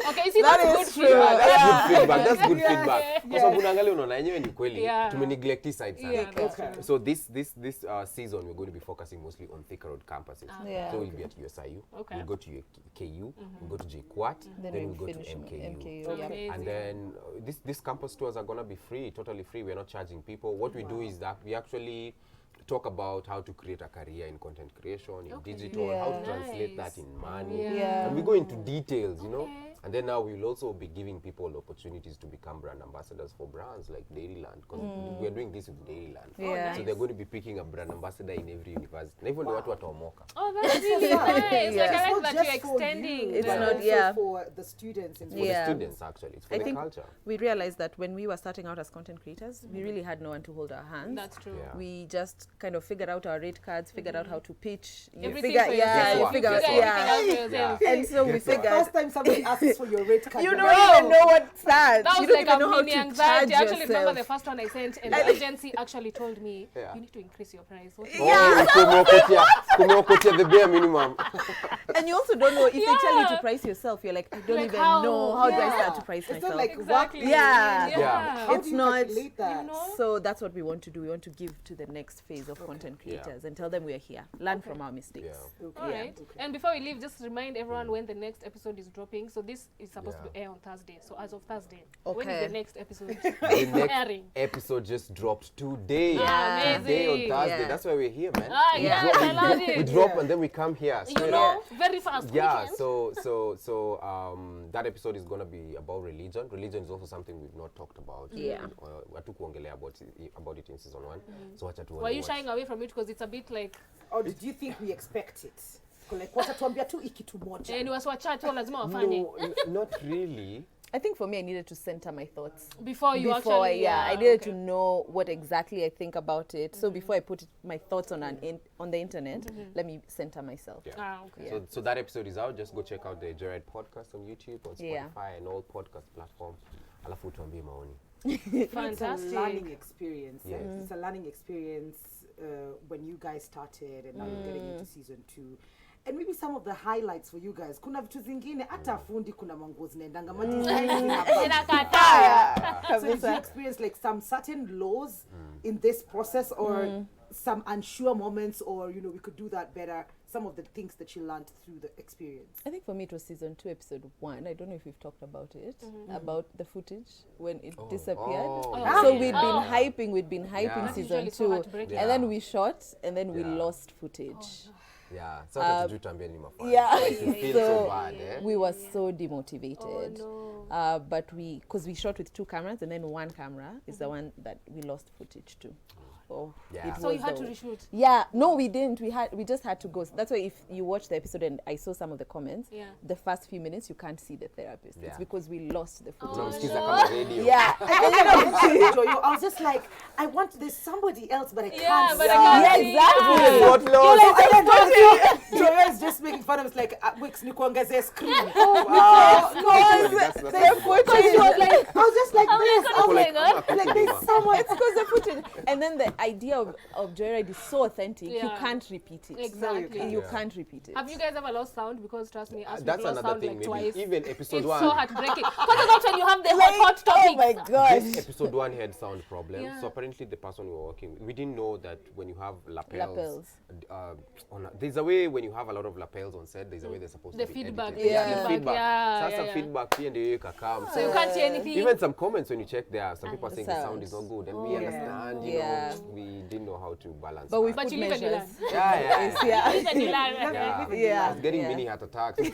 S3: Okay, see, that's good
S1: true.
S3: feedback.
S4: That's good feedback. That's good feedback.
S3: yeah.
S4: Kwa sababu unaangalia unaona yenyewe ni kweli.
S3: Yeah.
S4: Tumeneglect this side sana.
S3: Yeah, that's
S5: Okay.
S3: true.
S4: So this season we're going to be focusing mostly on Thika Road campuses.
S1: Yeah.
S4: So we'll be at USIU.
S3: Okay.
S4: We'll go to KU. We'll go to JKUAT.
S1: Then
S4: Then
S1: we'll
S4: we'll go to
S1: finish
S4: MKU.
S1: MKU. Yeah.
S3: Amazing.
S4: And then these campus tours are gonna be free, totally free. We're not charging people. What we do is that we actually talk about how to create a career in content creation, in digital, how to
S1: Yeah.
S4: translate
S3: Nice.
S4: that in money.
S1: Yeah.
S4: And we go into details, you know.
S3: Okay.
S4: And then now we'll also be giving people opportunities to become brand ambassadors for brands like Dairyland, because we're doing this with Dairyland.
S1: Yeah.
S4: So they're going to be picking a brand ambassador in every university. Na hivyo ndio watu wataomoka.
S3: Oh, that's really nice. Like, I
S1: Yeah.
S3: like that
S5: just
S3: you're
S5: for
S3: extending.
S5: you,
S1: It's
S5: but
S3: the-
S1: not-
S5: also
S1: yeah.
S5: for the students. And
S4: For the
S1: Yeah.
S4: students, actually. It's for
S1: I
S4: the
S1: think
S4: culture.
S1: we realized that when we were starting out as content creators, we really had no one to hold our hands.
S3: That's true.
S4: Yeah.
S1: We just kind of figured out our rate cards, figured out how to pitch. You
S3: Everything
S1: figure,
S3: for
S1: yeah,
S3: yourself.
S1: you
S4: Guess
S1: figure
S4: what?
S1: out,
S3: Figure
S1: yeah.
S3: everything out for yourself.
S1: And so we
S4: Guess what?
S1: figured,
S5: First time somebody asks for your rate card,
S1: you
S5: you're
S1: don't
S5: like,
S1: even know what's that.
S3: That
S1: You
S3: was
S1: don't
S3: like
S1: even
S3: a
S1: know how
S3: mini
S1: to
S3: anxiety.
S1: charge
S3: I actually remember the
S1: yourself.
S3: first one I sent, and the agency actually told me,
S4: Yeah.
S3: you need to increase your price. What
S4: Kumeokotia the bare minimum.
S1: And you also don't know, if they tell you to price yourself, you're like, I don't
S3: Like
S1: even
S3: how?
S1: know, how do I
S5: Yeah.
S1: start to price
S5: It's
S1: myself?
S5: not like
S3: Exactly.
S5: work.
S1: Yeah.
S3: Yeah.
S5: How
S1: It's
S5: do you
S1: not-
S5: calculate that?
S3: You know?
S1: So that's what we want to do. We want to give to the next phase of content
S4: Yeah.
S1: creators and tell them we're here. Learn from our mistakes.
S4: Yeah.
S5: Okay.
S3: All right.
S5: Okay.
S3: And before we leave, just remind everyone when the next episode is dropping. So this is supposed
S4: Yeah.
S3: to air on Thursday. So as of Thursday, when is
S1: Okay.
S3: the next episode
S4: The next
S3: airing?
S4: episode just dropped today.
S1: Yeah.
S4: Today on
S3: Amazing.
S4: Thursday.
S1: Yeah.
S4: That's why we're here, man.
S3: Ah,
S4: We
S3: yes,
S4: drop-
S3: I love
S4: we
S3: it.
S4: drop
S5: Yeah.
S4: and then we come here.
S3: You
S4: straight
S3: know,
S4: up.
S3: very fast.
S4: Yeah,
S3: quick,
S4: so that episode is gonna be about religion. Religion is also something we've not talked about.
S1: Yeah.
S4: Hatukuongelea about it in season 1. So wacha tuone
S3: Were you
S4: what-
S3: shying away from it because it's a bit like
S5: Or did you think we expect it? Like, watatuambia tu hiki tu moja.
S3: ni wasi wachache lazima wafanye
S4: No, not really.
S1: I think for me, I needed to center my thoughts.
S3: before you
S1: Before,
S3: actually
S1: yeah, I needed
S3: okay.
S1: to know what exactly I think about it. So before I put my thoughts on on the internet, let me center myself.
S4: Yeah.
S3: Ah, okay.
S4: So that episode is out. Just go check out the Jared podcast on YouTube, on Spotify,
S1: Yeah.
S4: and all podcast platforms. Alafu tuambie maoni.
S5: It's a
S3: Fantastic.
S5: learning experience.
S4: Yes.
S5: It's a learning experience when you guys started and now you're getting into season 2. And maybe some of the highlights for you guys. Kuna vitu zingine hata fundi kuna manguo zinaendanga madesign zinabaki.
S3: Inakataa.
S5: So did you experience like some certain lows in this process or some unsure moments or we could do that better, some of the things that you learned through the experience?
S1: I think for me it was season 2, episode 1. I don't know if we've talked about it, about the footage when it disappeared.
S4: Oh,
S3: yeah.
S1: So
S3: Yeah.
S1: we'd been hyping
S4: Yeah.
S1: season
S3: That's usually so
S1: 2,
S3: heartbreaking.
S1: and then we shot, and then we
S4: Yeah.
S1: lost footage.
S4: Yeah. So tujui tuambie ni mafanya.
S1: Yeah.
S4: Like you feel so
S1: So
S4: bad, eh?
S1: we were so demotivated.
S3: Oh, no.
S1: But because we shot with 2 cameras, and then one camera is the one that we lost footage to. Oh,
S4: Yeah.
S1: it
S3: So you
S1: was
S3: had to
S1: the-
S3: reshoot.
S1: Yeah, no, we didn't. We just had to go. That's why if you watch the episode and I saw some of the comments,
S3: Yeah.
S1: the first few minutes you can't see the therapist.
S4: Yeah.
S1: It's because we lost the footage.
S4: Unamsikiza kama radio.
S1: Yeah.
S5: Joyo, I was just like, I want there's somebody else, but I can't.
S3: Yeah, but I
S1: Yeah,
S3: can't see.
S1: exactly.
S4: What lost?
S5: And then Joya is just making fun of us like, Wix, nikuongezee screen.
S4: Wow.
S5: Because
S4: That's
S5: the
S4: a good one.
S5: footage was like, I was just like
S3: Oh my
S5: this.
S3: God,
S5: I was
S3: oh
S5: like,
S3: my God.
S5: like there's someone.
S1: It's because the footage, and then the idea of joyride is so authentic. You
S3: Yeah.
S1: can't repeat it.
S3: Exactly.
S1: You
S4: Yeah.
S1: can't repeat it.
S3: Have you guys ever lost sound? Because trust me, us
S4: That's
S3: we've lost
S4: another
S3: sound
S4: thing.
S3: like
S4: Maybe
S3: twice.
S4: even episode
S3: It's
S4: 1.
S3: so heartbreaking. Because that's when you have the hot
S1: Oh
S3: topics.
S1: my gosh.
S4: This episode 1 had sound problems.
S3: Yeah.
S4: So apparently the person we were working with, we didn't know that when you have lapels,
S1: Lapels.
S4: There's a way when you have a lot of lapels on set, there's a way they're supposed
S3: The
S4: to be
S3: feedback.
S4: edited.
S1: Yeah.
S4: The feedback.
S3: Yeah,
S4: Sasa
S3: yeah, yeah.
S4: feedback pia ndio ikakam.
S3: So you can't hear anything.
S4: Even some comments when you check there, some people are saying the sound
S1: sound.
S4: is not good, and
S3: Oh,
S4: we
S3: yeah.
S4: understand, you
S1: Yeah.
S4: know, we didn't know how to balance.
S1: But we
S4: that.
S3: But
S1: put
S3: you live and you
S1: measures.
S3: learn.
S4: yeah.
S3: Live and you learn.
S4: Yeah.
S1: Yeah.
S4: I was getting
S1: Yeah.
S4: mini heart attacks.
S1: Every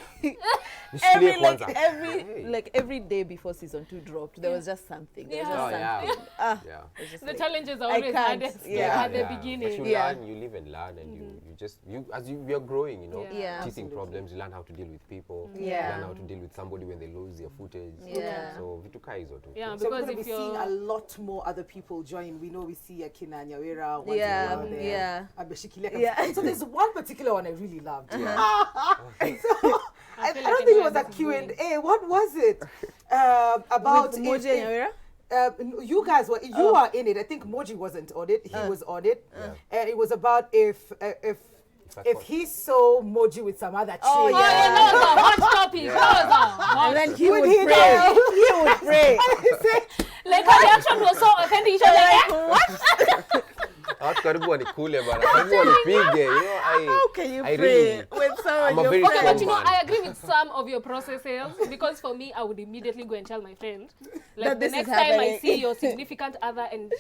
S4: Nishikilie kwanza.
S1: like every day before season 2 dropped, there was just something. There was
S3: Yeah.
S1: just
S4: Oh, yeah.
S1: something. Ah,
S4: Yeah.
S1: it was just
S3: The
S1: like-
S3: challenges are
S1: I
S3: always
S1: can't,
S3: hardest
S1: yeah.
S3: at the
S4: But
S3: beginning.
S4: you
S1: Yeah.
S4: learn, you live and learn, and you just as you're growing, you know,
S3: Yeah.
S4: teething problems, you learn how to deal with people,
S1: Yeah.
S4: you learn how to deal with somebody when they lose their footage.
S1: Yeah.
S4: So vitu kaa hizo tu.
S3: Yeah,
S5: So we're
S3: because
S5: going to
S3: if
S5: be seeing a
S3: you're
S5: lot more other people join. We know we see Akina Nyawera once
S1: Yeah,
S5: in a while there.
S1: yeah.
S5: Ameshikilia
S1: Yeah.
S5: kabisa. So there's one particular one I really loved.
S4: Yeah.
S5: So, I
S3: feel
S5: don't
S3: like
S5: think it
S3: I
S5: was
S3: know
S5: a
S3: where this is
S5: Q&A. What was it? About
S1: With Moji and Nyawera?
S5: you guys were are in it. I think Moji wasn't on it. He was on it, and it was about if he saw Moji with some other chick.
S1: Oh,
S3: Oh, yeah, that was a hot topic.
S4: Yeah.
S3: That was a hot
S1: And then he
S5: Would
S1: would
S5: he
S1: pray.
S5: know?
S1: He would pray.
S3: Like her reaction was so authentic. She was like, what?
S4: Watu karibu wanikule bana, karibu wanipige, you know,
S1: How can you
S4: I
S1: pray
S4: really-
S1: with someone
S4: I'm a
S1: you're
S4: very
S3: Okay,
S1: friends?
S3: but you know,
S4: man.
S3: I agree with some of your processes because for me, I would immediately go and tell my friend. Like
S1: That
S3: the
S1: this
S3: next
S1: is
S3: time I
S1: happening.
S3: see your significant other and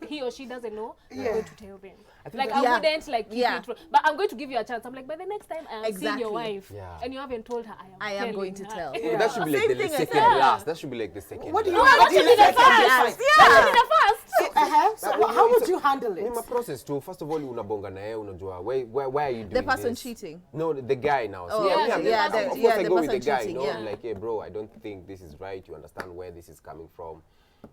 S3: he or she doesn't know, I'm going to tell them. Like I
S1: Yeah.
S3: wouldn't like keep
S1: Yeah.
S3: it, but I'm going to give you a chance. I'm like, by the next time I am seeing
S1: Exactly.
S3: your wife
S4: Yeah.
S3: and you haven't told her, I am
S1: going to
S3: telling her.
S1: tell.
S4: Well, that should be like
S1: Same
S4: the
S1: thing as
S4: second
S1: well.
S4: last. That should be like the second
S5: What do you
S4: last.
S3: No, that should be the first.
S5: Yes.
S3: That should be the first.
S5: So how would you handle
S4: In my
S5: it?
S4: process too, first of all, unabonga na yeye, unajua, why are you doing
S1: The person
S4: this?
S1: cheating.
S4: No, the guy now.
S1: Oh,
S3: yeah,
S4: me,
S3: the
S4: I'm
S3: person-
S4: of course
S1: yeah,
S4: I
S1: the
S4: go with the
S1: person
S4: guy,
S1: cheating,
S4: you know,
S1: yeah.
S4: I'm like, hey bro, I don't think this is right. You understand where this is coming from.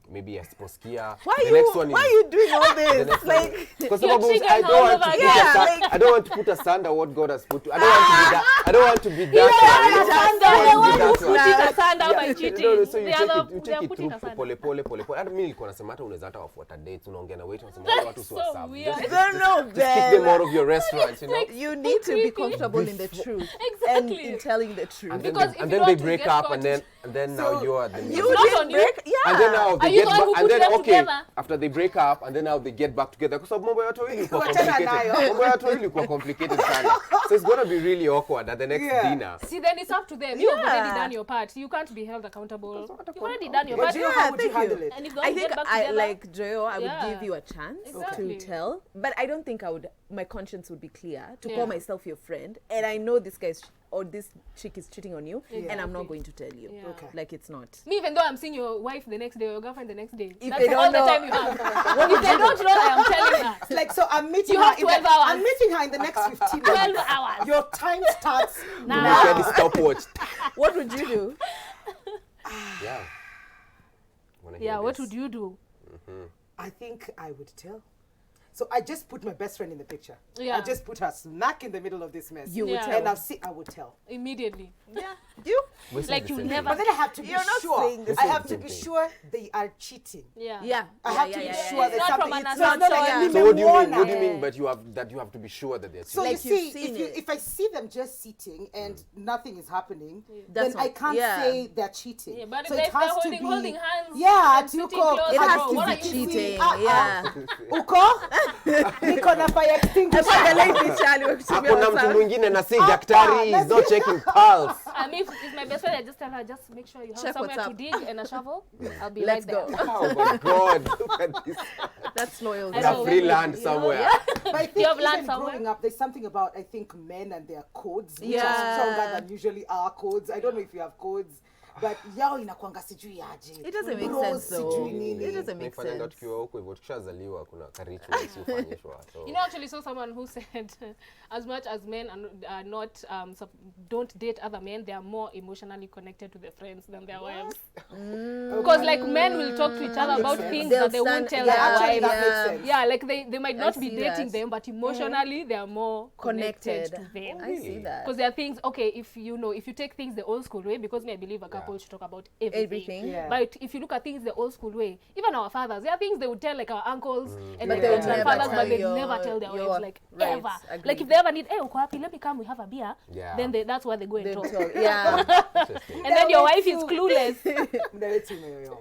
S4: Maybe asiposikia.
S1: Why
S4: The
S1: you
S4: next one
S1: why
S4: is
S1: are you doing all
S4: the
S1: this?
S4: next
S1: Like
S4: one. Because
S3: You're
S4: I
S3: triggering
S4: don't want to
S3: all
S4: put
S3: over again.
S4: I don't want to put asunder what God has put. I don't want to be that. I don't want to be that.
S3: The one who
S4: That's
S3: put
S4: why.
S3: it asunder by
S4: No,
S3: cheating.
S4: no, so you
S3: They
S4: take
S3: are
S4: it, you
S3: they are
S4: take it
S3: putting
S4: through
S3: asunder.
S4: pole. Hata mimi nilikuwa nasema hata unaweza hata wafuata dates, unaongea na wait, unasema
S3: That's
S4: watu si
S3: so
S4: wasafi.
S3: weird.
S4: Just
S1: no,
S4: kick them
S1: Ben.
S4: out of your restaurants, you know.
S1: You need to be comfortable in the truth and
S3: Exactly.
S1: in telling the truth.
S4: And then
S3: Because
S4: they,
S3: if
S4: and
S3: you
S4: then they
S3: don't
S4: break
S3: get
S4: up,
S3: caught-
S4: and then now you are the
S1: You
S3: not
S1: did
S3: on you.
S1: break, yeah.
S4: and then now they
S3: you
S4: get
S3: the one who
S4: back, and
S3: put
S4: then
S3: them
S4: okay,
S3: together?
S4: after they break up, and then now they get back together. Because mambo ya watu wawili ilikuwa
S5: Wachana
S4: complicated.
S5: nayo.
S4: Mambo ya watu wawili ilikuwa complicated sana. So it's gonna be really awkward at the next dinner.
S3: See, then it's up to them. You've already
S1: Yeah.
S3: done your part. You can't be held accountable. You've already done your
S5: But
S3: part.
S5: you know,
S1: Yeah,
S5: how would you
S1: thank you.
S5: handle it?
S3: And if
S1: I
S3: don't
S1: think
S3: get back
S1: I
S3: together,
S1: like Joyo. I would
S3: Yeah.
S1: give you a chance
S3: Exactly.
S1: to tell, but I don't think I would. My conscience would be clear to
S3: Yeah.
S1: call myself your friend, and I know this guy's or this chick is cheating on you, and I'm
S3: Exactly.
S1: not going to tell you.
S3: Yeah.
S5: Okay.
S1: Like it's not.
S3: me, even though I'm seeing your wife the next day or your girlfriend the next day,
S1: If
S3: that's
S1: they don't
S3: all
S1: know-
S3: the time you have. If they don't know, I am telling her.
S5: It's like, so I'm meeting
S3: You
S5: her
S3: have
S5: in
S3: 12
S5: the,
S3: hours.
S5: I'm meeting her in the next 15
S3: 12
S5: minutes.
S3: hours.
S5: Your time starts
S3: Now.
S5: now.
S4: Get the stopwatch.
S1: What would you do?
S4: Yeah. Wanna hear
S3: Yeah, what
S4: this?
S3: would you do?
S5: I think I would tell. So I just put my best friend in the picture.
S3: Yeah.
S5: I just put her smack in the middle of this mess.
S1: You would
S3: Yeah.
S1: tell.
S5: And I would tell.
S3: Immediately.
S1: Yeah. You?
S4: We're saying
S3: Like
S4: the
S3: you
S4: same
S3: never-
S5: But then I have to be
S1: You're not
S5: sure.
S1: saying the
S5: I have to
S4: same
S5: be
S4: thing.
S5: sure they are cheating.
S3: Yeah.
S1: Yeah.
S5: I
S1: yeah,
S5: have
S1: yeah,
S5: to be
S1: yeah,
S5: sure
S1: yeah.
S5: there's
S3: Not
S5: something.
S3: from an
S5: It's not
S3: assumption.
S5: like
S1: Yeah.
S4: So what do you mean?
S5: nimemuona.
S4: What do you mean? But you have to be sure that they're
S5: So
S4: cheating.
S1: Like
S5: you
S1: you've
S5: see,
S1: seen it.
S5: if I see them just sitting and nothing is happening,
S1: That's
S5: then I
S1: not-
S5: can't
S1: yeah.
S5: say they're cheating.
S3: Yeah, but
S5: so
S3: if
S5: it
S3: they're
S5: has to
S3: holding,
S5: be
S3: holding hands,
S5: Yeah,
S3: and sitting
S5: Tuco.
S3: close,
S1: It
S3: bro,
S1: has
S3: what
S1: to
S3: are
S1: be
S3: you
S1: cheating.
S3: doing?
S1: Yeah.
S5: Uko? Niko na fire extinguisher.
S4: Hakuna mtu mwingine na si daktari, he's not checking pulse.
S3: If it's my best friend, I just tell her, just make sure you have
S1: Check
S3: somewhere
S1: what's
S3: to
S1: up.
S3: dig and a shovel. I'll be
S1: Let's
S3: right there.
S1: go.
S4: Oh my God, look at this.
S1: That's loyal.
S3: I
S4: It's a
S3: know.
S4: free land somewhere.
S5: But I think
S3: You have learned
S5: even
S3: somewhere?
S5: growing up, there's something about, I think, men and their codes, which
S1: Yeah.
S5: are stronger than usually our codes. I don't know if you have codes. but yao inakuanga sijui aje.
S1: It doesn't make
S5: Bros
S1: sense though.
S5: sijui nini.
S1: It doesn't make
S4: Nifanya
S1: sense.
S4: tukiwa huko hivyo tukishazaliwa kuna karichu usifanyishwa. So
S3: You know, actually saw someone who said, as much as men are not, don't date other men, they are more emotionally connected to their friends than their wives. Because like men will talk to each other about things
S1: They'll
S3: that they won't tell
S1: yeah,
S3: their
S5: actually,
S3: wives.
S5: that makes sense.
S3: Yeah, like they might not be
S1: see
S3: dating
S1: that.
S3: them, but emotionally they are more connected to them.
S1: I see that.
S3: Because there are things, okay, if you take things the old school way, because me I believe a couple should talk about everything.
S1: Everything.
S5: Yeah.
S3: But if you look at things the old school way, even our fathers, there are things they would tell like our uncles and
S1: But
S3: like
S1: they
S3: their
S1: would never
S3: grandfathers,
S1: tell
S3: but they
S1: your-
S3: never tell their
S1: your-
S3: wives like
S1: right,
S3: ever.
S1: agreed.
S3: Like if they ever need, hey, uko wapi, let me come, we have a beer.
S4: Yeah.
S3: Then that's where they go and
S1: They
S3: talk.
S1: talk. Yeah.
S4: interesting.
S3: And then your
S5: That
S3: wife is
S5: makes
S3: clueless.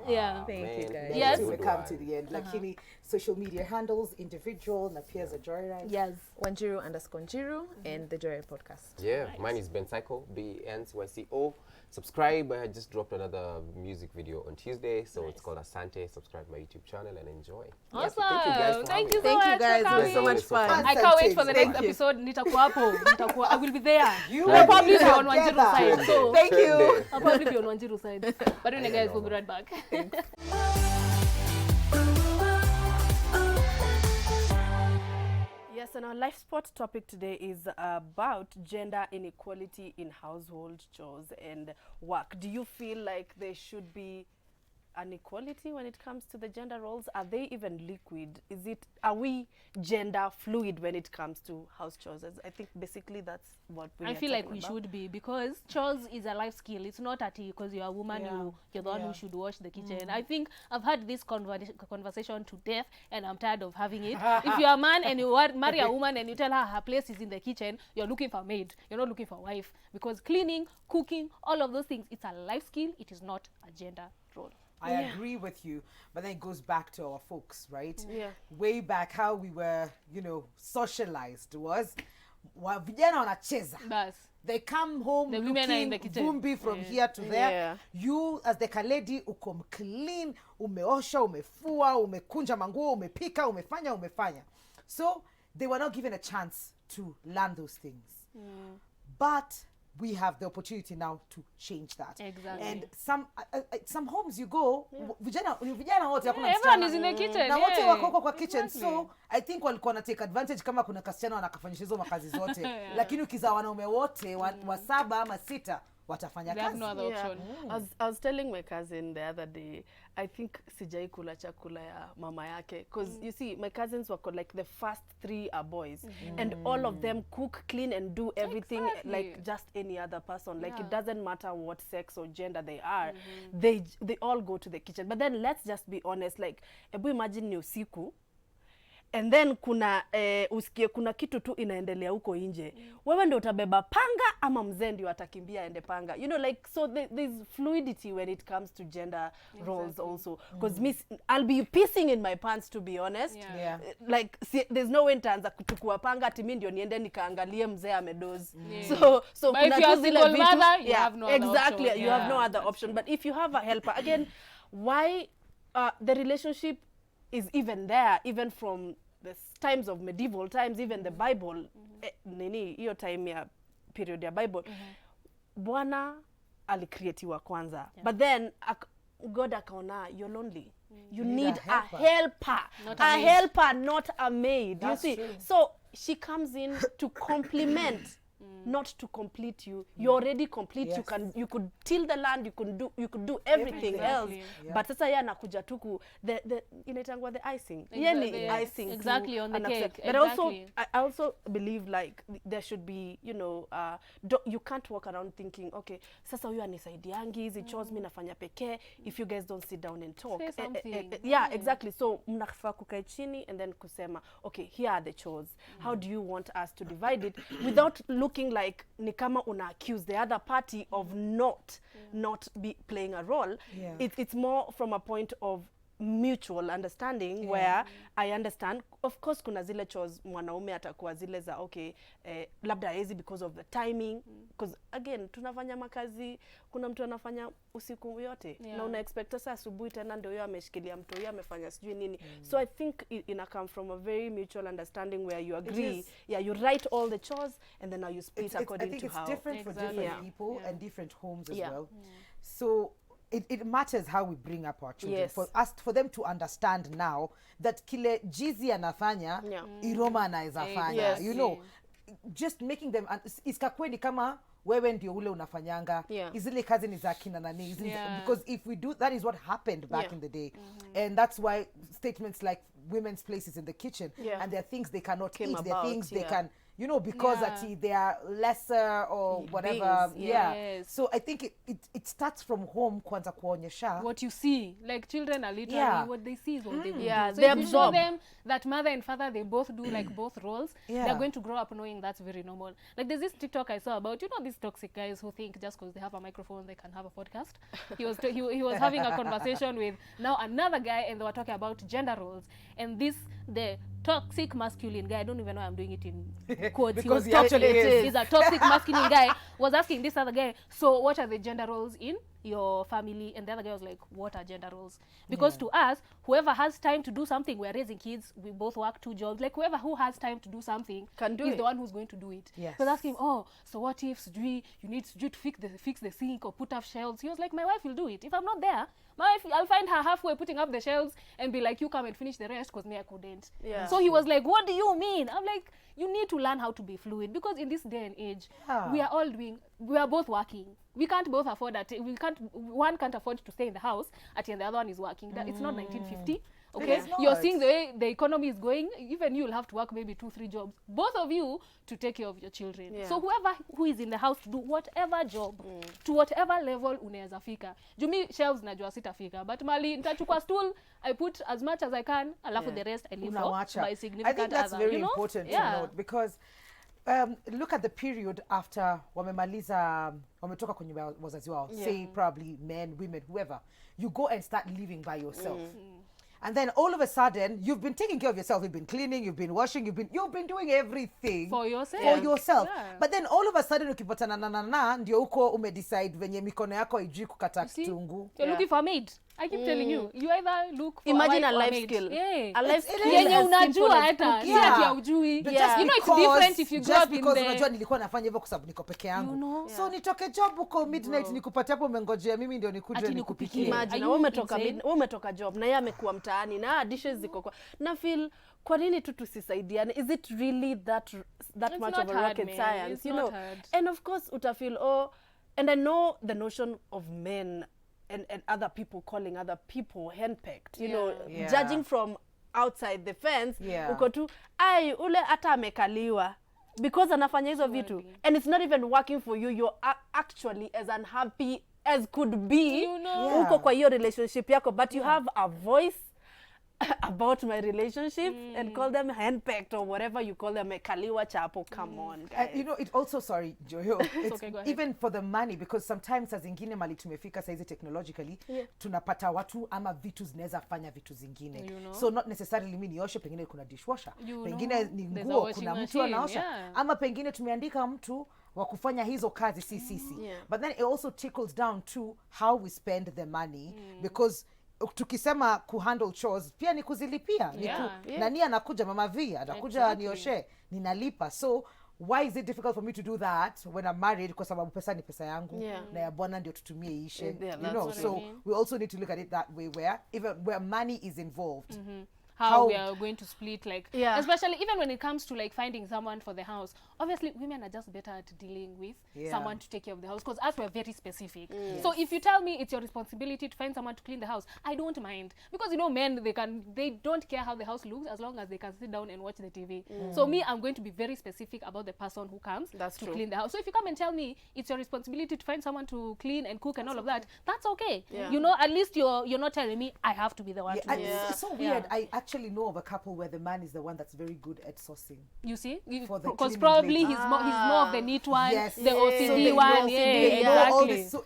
S3: Yeah.
S1: Thank you, guys.
S3: Yes.
S5: We come to the end. Lakini social media handles, individual, na pia za Joyride.
S3: Yes.
S1: Wanjiru_Njiru and the Joyride podcast.
S4: Yeah, mine is Ben Cyco, BNCYCO. Subscribe. I just dropped another music video on Tuesday, so it's called Asante. Subscribe to my YouTube channel and enjoy.
S3: Awesome.
S4: Thank you guys for
S3: Thank you
S4: having
S3: so
S1: Thank you
S3: much
S1: guys.
S3: for
S1: It was so
S3: coming.
S1: much fun.
S3: I can't wait for the
S5: Thank
S3: next
S5: you.
S3: episode. Nitakuwa hapo. I will be there.
S5: You
S3: I'll
S5: will
S3: probably
S5: be
S3: be on
S5: together.
S3: Wanjiru side. So
S1: Thank you.
S4: Trending.
S3: I'll probably be on Wanjiru side. But anyway, guys, we'll be right back.
S2: Yes, and our life spot topic today is about gender inequality in household chores and work. Do you feel like there should be an equality when it comes to the gender roles? Are they even liquid? Are we gender fluid when it comes to house chores? I think basically that's what
S3: I feel like we should be, because chores is a life skill. It's not at because you're a woman, you're the one who should wash the kitchen. I think I've had this conversation to death, and I'm tired of having it. If you're a man and you marry a woman and you tell her place is in the kitchen, you're looking for a maid. You're not looking for a wife, because cleaning, cooking, all of those things, it's a life skill. It is not a gender role.
S5: I agree with you, but then it goes back to our folks, right?
S2: Yeah.
S5: Way back, how we were, socialized was, vijana wanacheza.
S3: Bas.
S5: They come home
S3: The women are in
S5: looking
S3: the kitchen.
S5: vumbi from here to there.
S2: Yeah.
S5: You, as the kaledi, uko clean, umeosha, umefua, umekunja manguo, umepika, umefanya. So they were not given a chance to learn those things. But we have the opportunity now to change that.
S3: Exactly.
S5: And some homes you go, vijana wote hakuna
S3: Everyone
S5: msichana.
S3: is in the kitchen.
S5: Na wote
S3: yeah.
S5: wako huko kwa kitchen.
S3: Exactly.
S5: So I think walikuwa na take advantage kama kuna kasichana wanakafanyisha hizo makazi zote. Lakini ukizaa wanaume wote wa 7 ama 6 watafanya
S3: They have
S5: kazi.
S3: no other option.
S2: I was telling my cousin the other day, I think sijai kula chakula ya mama yake, because you see my cousins were like the first 3 are boys, and all of them cook, clean and do everything like just any other person. Like it doesn't matter what sex or gender they are, they all go to the kitchen. But then let's just be honest, like ebu imagine ni usiku and then usikie kuna kitu tu inaendelea huko nje. Wewe ndio utabeba panga ama mzee ndio atakimbia ende panga. Like, so there's fluidity when it comes to gender roles also. Because I'll be pissing in my pants, to be honest.
S5: Yeah.
S2: Like, there's no way nitaanza kuchukua panga ati mimi ndio niende nikaangalie mzee amedoze. So
S3: But if you're a single mother, you have no other
S2: exactly,
S3: option.
S2: you have no
S3: Yeah,
S2: other option. But if you have a helper, again, why the relationship is even there, even from the times of medieval times, even the Bible, hiyo time ya period ya Bible, Bwana alicreatiwa kwanza. But then God akaona you're lonely. You need a helper.
S3: Not
S2: A
S3: maid.
S2: helper, not a maid.
S5: That's
S2: you see?
S5: true.
S2: So she comes in to complement, not to complete you. You're already complete.
S5: Yes.
S2: You could till the land, you could do everything else.
S5: Yeah.
S2: But sasa yeye anakuja tu the inaitangwa the icing.
S3: Exactly,
S2: Yeye ni
S3: yeah.
S2: icing.
S3: Exactly,
S2: to
S3: on the
S2: an accept.
S3: cake.
S2: But also
S3: Exactly.
S2: I also believe like there should be, you can't walk around thinking, okay, sasa huyu anisaidiangi hizi chores mimi nafanya pekee, if you guys don't sit down and talk.
S3: Say something.
S2: Yeah, exactly. So mnafaa kukaa chini and then kusema, okay, here are the chores. How do you want us to divide it without looking like ni kama una accuse the other party of not be playing a role.
S5: Yeah.
S2: It's more from a point of mutual understanding where I understand, of course kuna zile chores mwanaume atakuwa zile za okay, labda haezi because of the timing, because again tunafanya makazi, kuna mtu anafanya usiku yote na una expect sasa asubuhi tena ndio yeye ameshikilia mtu yeye amefanya sijui nini. So I think ina come from a very mutual understanding where you agree, you write all the chores and then now you split according
S5: I think
S2: to
S5: it's
S2: how.
S5: different for
S3: Exactly.
S5: different people and different homes as well. So it matters how we bring up our children.
S2: Yes.
S5: For them to understand now that kile jizi anafanya,
S2: Yeah.
S5: Iroma anaweza fanya.
S2: Yes.
S5: You know, just making them iskakweni kama wewe ndio ule unafanyanga.
S2: Yeah.
S5: Izile kazi ni za kina nani.
S3: Yeah.
S5: Because if we do, that is what happened back
S2: Yeah.
S5: in the day. And that's why statements like women's places in the kitchen,
S2: Yeah.
S5: and there are things they cannot
S2: Came
S5: eat, there are
S2: about,
S5: things they
S2: yeah.
S5: can, you know, because
S3: Yeah.
S5: they are lesser or whatever.
S2: Beings,
S5: Yeah.
S3: yes.
S5: So I think it starts from home kwanza kuonyesha.
S3: What you see, like children are literally
S5: Yeah.
S3: what they see is what they will
S2: Yeah,
S3: do. So
S2: they
S3: if you show
S2: absorb.
S3: them that mother and father, they both do like both roles,
S5: Yeah.
S3: they're going to grow up knowing that's very normal. Like there's this TikTok I saw about, you know, these toxic guys who think just because they have a microphone they can have a podcast. He was having a conversation with now another guy, and they were talking about gender roles, and the toxic masculine guy, I don't even know I'm doing it in quotes.
S5: Because
S3: he
S5: he
S3: was
S5: actually is.
S3: He's a toxic masculine guy, was asking this other guy, so what are the gender roles in your family? And the other guy was like, what are gender roles? Because to us, whoever has time to do something, we're raising kids, we both work 2 jobs, like whoever who has time to do something
S2: Can do
S3: is
S2: it.
S3: the one who's going to do it.
S5: Yes.
S3: So that's him, oh, so what if Sujui, you need Sujui to fix the sink or put up shelves? He was like, my wife will do it. If I'm not there, my wife, I'll find her halfway putting up the shelves and be like, you come and finish the rest because me, I couldn't.
S2: Yeah.
S3: So he was like, what do you mean? I'm like, you need to learn how to be fluid, because in this day and age,
S5: Yeah.
S3: we are both working. We can't both afford that. One can't afford to stay in the house and the other one is working. It's not 1950. Okay,
S5: is not.
S3: you're seeing the way the economy is going. Even you'll have to work maybe 2-3 jobs, both of you, to take care of your children.
S2: Yeah.
S3: So whoever who is in the house to do whatever job, to whatever level unaweza fika. Jumi shelves najua sitafika, but mali nitachukua stool, I put as much as I can, alafu the rest I leave for
S5: Unawacha.
S3: my significant
S5: I think that's
S3: other,
S5: very
S3: you know?
S5: important to
S3: Yeah.
S5: note, because look at the period after wamemaliza, wametoka kwenye wazazi wao, say probably men, women, whoever. You go and start living by yourself. And then all of a sudden, you've been taking care of yourself. You've been cleaning, you've been washing, you've been doing everything
S3: For yourself.
S5: For yourself.
S3: Yeah.
S5: But then all of a sudden, ukipatana na ndio uko umedecide venye mikono yako haijui kukata
S3: See?
S5: kitunguu.
S3: You're looking for a maid. I keep telling you, you either look for
S2: Imagine
S3: a, wife
S2: a
S3: or
S2: life
S3: maid.
S2: skill.
S3: Yeah.
S2: A life
S5: It
S2: skill
S5: is
S3: yenye
S2: as
S3: unajua
S2: simple as
S3: hata
S2: cooking.
S3: si ati haujui.
S5: But
S2: Yeah.
S3: You know, it's different if you grow
S5: just
S3: up in
S5: because
S3: the
S5: unajua nilikuwa nafanya hivyo kwa sababu niko peke yangu.
S3: You know?
S5: So nitoke job huko midnight nikupatia hapo umengojea mimi ndio nikuje
S3: Ati
S5: nikupikie.
S3: nikupikie.
S2: Imagine,
S3: Are
S2: wewe
S3: you
S2: umetoka
S3: insane?
S2: wewe umetoka job na yeye amekuwa mtaani na dishes ziko kwa na feel kwa nini tu tusisaidiane? Is it really that
S3: It's
S2: much
S3: not
S2: of a
S3: hard,
S2: rocket
S3: man.
S2: science?
S3: It's
S2: You
S3: not
S2: know,
S3: hard.
S2: and of course utafeel, oh, and I know the notion of men and other people calling other people henpecked, you know,
S5: Yeah.
S2: judging from outside the fence.
S5: Yeah.
S2: Uko tu ai ule hata amekaliwa because anafanya hizo vitu, and it's not even working for you. You're actually as unhappy as could be.
S3: You know?
S5: Yeah.
S2: Uko kwa hiyo relationship yako, but you have a voice about my relationships and call them handpicked or whatever you call them, kaliwa chapo. Come on, guys.
S5: And you know, it also, sorry, Joyo, it's
S3: okay, go ahead.
S5: even for the money, because sometimes saa zingine mali tumefika saizi technologically, tunapata watu ama vitu zinaweza fanya vitu zingine.
S3: You know?
S5: So not necessarily mimi nioshe, pengine kuna dishwasher.
S3: You
S5: Pengine
S3: know,
S5: ni
S3: there's a
S5: nguo,
S3: washing
S5: kuna mtu
S3: machine,
S5: anaosha.
S3: yeah.
S5: Ama pengine tumeandika mtu wa kufanya hizo kazi sisi.
S2: Yeah.
S5: But then it also trickles down to how we spend the money, because tukisema kuhandle chores pia ni kuzilipia.
S3: Yeah,
S5: Nani anakuja, mama V anakuja
S3: Exactly.
S5: nioshe, ninalipa. So why is it difficult for me to do that when I'm married? Kwa sababu pesa ni pesa yangu,
S2: Yeah.
S5: na ya bwana ndio tutumie ishe.
S2: Yeah,
S5: You
S2: that's
S5: know,
S2: what I
S5: so
S3: mean.
S5: we also need to look at it that way, where even where money is involved.
S3: How
S5: How-
S3: we are going to split, like,
S2: Yeah.
S3: especially even when it comes to like finding someone for the house. Obviously women are just better at dealing with
S5: Yeah.
S3: someone to take care of the house, because us we're very specific. So if you tell me it's your responsibility to find someone to clean the house, I don't mind, because you know, men, they don't care how the house looks as long as they can sit down and watch the TV. So me, I'm going to be very specific about the person who comes
S2: That's
S3: to
S2: true.
S3: clean the house. So if you come and tell me it's your responsibility to find someone to clean and cook and all of that, that's okay.
S2: Yeah.
S3: You know, at least you're not telling me I have to be the one
S5: Yeah,
S3: to
S5: and
S3: do it.
S2: Yeah.
S5: it's so weird. I actually know of a couple where the man is the one that's very good at sourcing.
S3: You see,
S5: For the
S3: because
S5: cleaning
S3: probably
S5: lady.
S3: he's more of the neat one,
S5: Yes.
S3: the
S5: So
S3: OCD
S5: they know
S3: one.
S5: OCD,
S3: Yeah,
S5: they know all
S3: exactly.
S5: this. So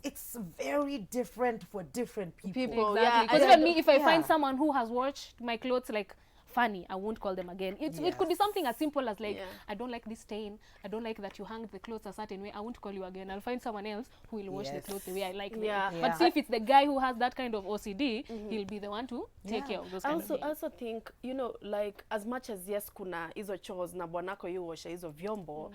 S5: it's very different for different people.
S2: People.
S3: Exactly.
S2: Yeah,
S3: Because
S2: and
S3: even
S2: I
S3: me, if I
S5: yeah.
S3: find someone who has washed my clothes like funny, I won't call them again. It could be something as simple as like,
S2: Yeah.
S3: I don't like this stain, I don't like that you hang the clothes a certain way, I won't call you again. I'll find someone else who will wash the
S5: Yes.
S3: clothes the way I like them.
S2: Yeah.
S3: But see, if it's the guy who has that kind of OCD, he'll be the one to take care of those kind of
S2: I
S3: things.
S2: also think, you know, like as much as yes kuna hizo chores na bwanako yu washa hizo vyombo,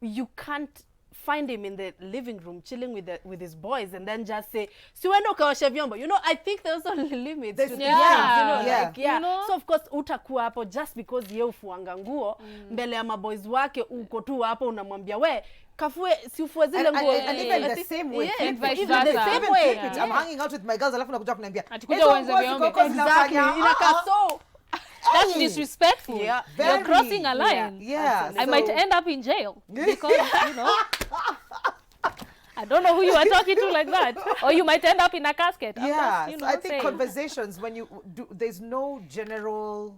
S2: you can't find him in the living room chilling with his boys and then just say, siwendo kaoshe vyombo. You know, I think there's also limits to these things, you know, like,
S3: You know?
S2: So of course utakuwa hapo just because ye ufuanga nguo mbele ya maboys wake, uko tu hapo unamwambia we kafue si ufue zile nguo.
S5: And even the same way,
S3: and vice
S2: even the
S3: versa.
S2: same
S5: even
S2: way.
S5: flip it. I'm hanging out with my girls, alafu nakuja kuniambia
S3: Atakuja uanze vyombo.
S2: Exactly. Inaka so
S3: That's disrespectful.
S2: Yeah.
S3: You're crossing a line.
S5: Yeah.
S3: I might end up in jail because, you know, I don't know who you are talking to like that. Or you might end up in a casket. I'm
S5: Yeah,
S3: just, you
S5: so
S3: know,
S5: I think
S3: saying.
S5: conversations, when you do, there's no general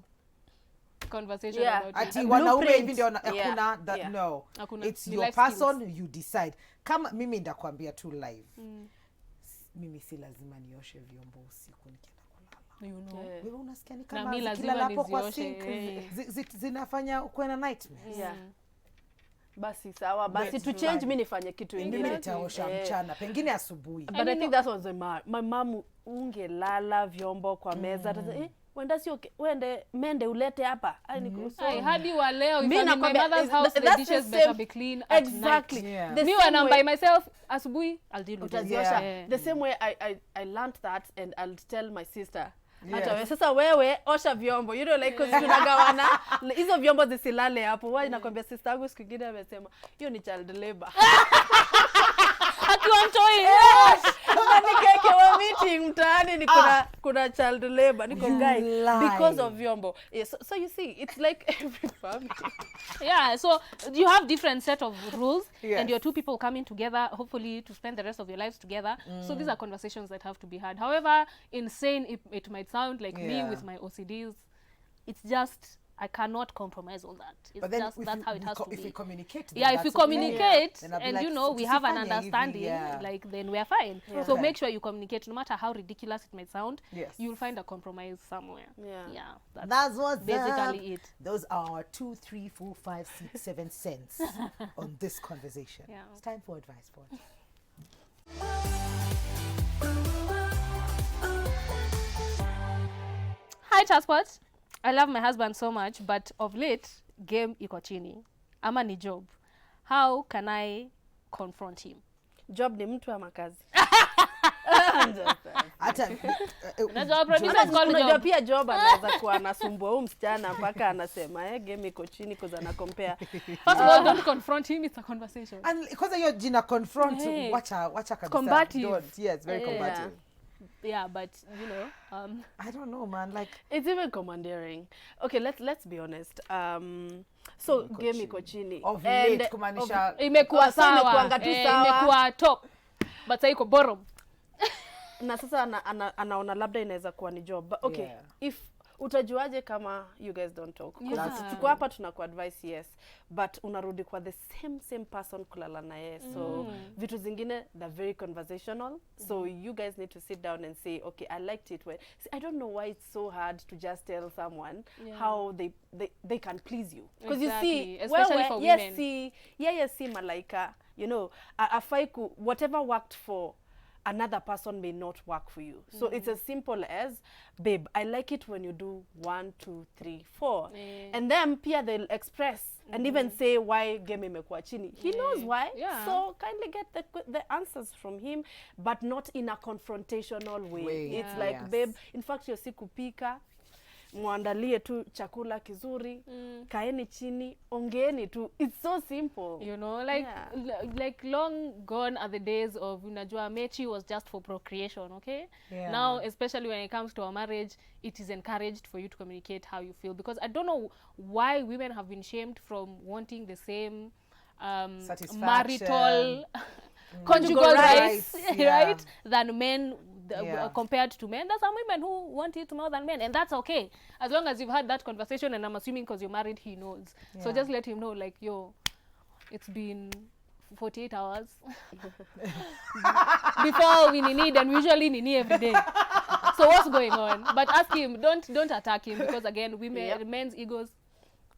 S3: Conversation
S2: Yeah.
S3: about it.
S5: ati
S2: A
S5: wanaume
S2: blueprint.
S5: hivi ndio
S2: Yeah.
S5: hakuna that
S2: Yeah.
S5: no.
S3: Hakuna.
S5: It's
S3: Ni
S5: your
S3: life
S5: person,
S3: skills.
S5: you decide. Kama mimi ndakwambia tu live. Mimi si lazima nioshe vyombo usiku nikienda kulala.
S3: You know.
S2: Yeah.
S5: Wewe unasikia ni
S3: Na
S5: kama
S3: mi lazima
S5: zikilala hapo kwa
S3: nizioshe,
S5: sink zinafanya ukuwe na nightmares.
S2: Yeah. Basi sawa, basi
S5: That's
S2: to change
S5: fine.
S2: mimi nifanye kitu
S5: Mimi
S2: ingine.
S5: nitaosha mchana, pengine asubuhi.
S2: But I think that's was my mom ungelala vyombo kwa meza. Atasema, wenda sio wende mende ulete hapa. Ai niko so.
S3: Ay, hadi wa leo, if
S2: Mi
S3: I'm in my
S2: nakwambia,
S3: mother's house, the
S2: that's
S3: dishes
S2: the
S3: better
S2: same-
S3: be clean at
S2: Exactly.
S3: night.
S5: Yeah.
S2: The
S3: Me
S2: same
S3: when I'm
S2: way-
S3: by myself, asubuhi, I'll deal with it.
S2: Utaziosha.
S3: Yeah.
S2: The same way I learned that and I'll tell my sister.
S5: Yes.
S2: Hata wewe sasa wewe osha vyombo, you know, like cause tunagawana hizo vyombo zisilale hapo. Why nakwambia sister yangu siku nyingine amesema hiyo ni child labor.
S3: Akiwa mtoi.
S2: Na nikaekewa meeting mtaani ni kuna child labor niko guy
S5: lie.
S2: because of vyombo. Yes, so you see it's like every family.
S3: Yeah, so you have different set of rules,
S5: Yes.
S3: and you're two people coming together, hopefully to spend the rest of your lives together. So these are conversations that have to be had. However insane it might sound, like me
S5: Yeah.
S3: with my OCDs, it's just I cannot compromise on that. It's
S5: But then
S3: just that's how it has to
S5: if
S3: be.
S5: we communicate, then
S3: Yeah, if we
S5: that's okay.
S3: communicate
S5: Then I'll be
S3: and
S5: like,
S3: you know
S5: so
S3: we have an
S5: tusifanye hivi,
S3: understanding,
S5: yeah.
S3: like then we are fine.
S2: Yeah.
S3: So
S5: Okay.
S3: make sure you communicate, no matter how ridiculous it might sound.
S5: Yes.
S3: You'll find a compromise somewhere.
S2: Yeah.
S3: That's
S5: That's what's
S3: basically
S5: up.
S3: it.
S5: Those are our 2, 3, 4, 5, 6, 7 cents on this conversation.
S3: Yeah.
S5: It's time for advice board.
S3: Hi Chaspot. I love my husband so much, but of late game iko chini. Ama ni job. How can I confront him?
S2: Job ni mtu ama kazi?
S5: Hata
S3: Unajua producers call
S2: Unajua
S3: job.
S2: pia job anaweza kuwa anasumbua huyu msichana mpaka anasema game iko chini cause ana compare.
S3: First of all, don't confront him, it's a conversation.
S5: and because hiyo jina confront,
S3: Hey.
S5: wacha kabisa.
S3: Combative.
S5: Don't. Yes, very
S3: Yeah.
S5: combative.
S3: Yeah, but you know,
S5: I don't know, man. Like,
S2: It's even commandeering. Okay, let's be honest. So
S5: Iko
S2: game
S5: chini.
S2: iko chini.
S5: Of
S2: And
S5: late, kumaanisha
S3: imekuwa
S2: so
S3: sawa.
S2: imekuanga tu sawa.
S3: Imekuwa top. But sasa iko bottom.
S2: na sasa anaona labda inaweza kuwa ni job. But okay,
S5: Yeah.
S2: if utajuaje kama you guys don't talk? 'Cause
S3: Yeah.
S2: tuko hapa tunaku advice, yes, but unarudi kwa the same person kulala na yeye. So vitu zingine they're very conversational. So you guys need to sit down and say, okay, I liked it when see, I don't know why it's so hard to just tell someone how they can please you. Because
S3: Exactly,
S2: you see,
S3: especially for women.
S2: yes, see malaika, you know, afai whatever worked for another person may not work for you. So it's as simple as, babe, I like it when you do 1, 2, 3, 4. And then pia they'll express and even say why game imekuwa chini. He knows why.
S3: Yeah.
S2: So kindly get the answers from him, but not in a confrontational way. It's like,
S5: Yes.
S2: babe, in fact you're sikupika, muandalie tu chakula kizuri, kaeni chini, ongeeni tu. It's so simple.
S3: You know, like
S2: Yeah.
S3: like long gone are the days of unajua mechi was just for procreation, okay?
S5: Yeah.
S3: Now, especially when it comes to our marriage, it is encouraged for you to communicate how you feel, because I don't know why women have been shamed from wanting the same
S5: Satisfaction.
S3: marital conjugal
S5: Conjugal
S3: rights,
S5: rights, yeah.
S3: right, than men
S5: Yeah.
S3: compared to men. There's some women who want it more than men, and that's okay, as long as you've had that conversation. And I'm assuming because you're married, he knows. So
S5: Yeah.
S3: just let him know, like, yo, it's been 48 hours before we nini, and we usually nini every day. So what's going on? But ask him, don't attack him, because again, women, men's egos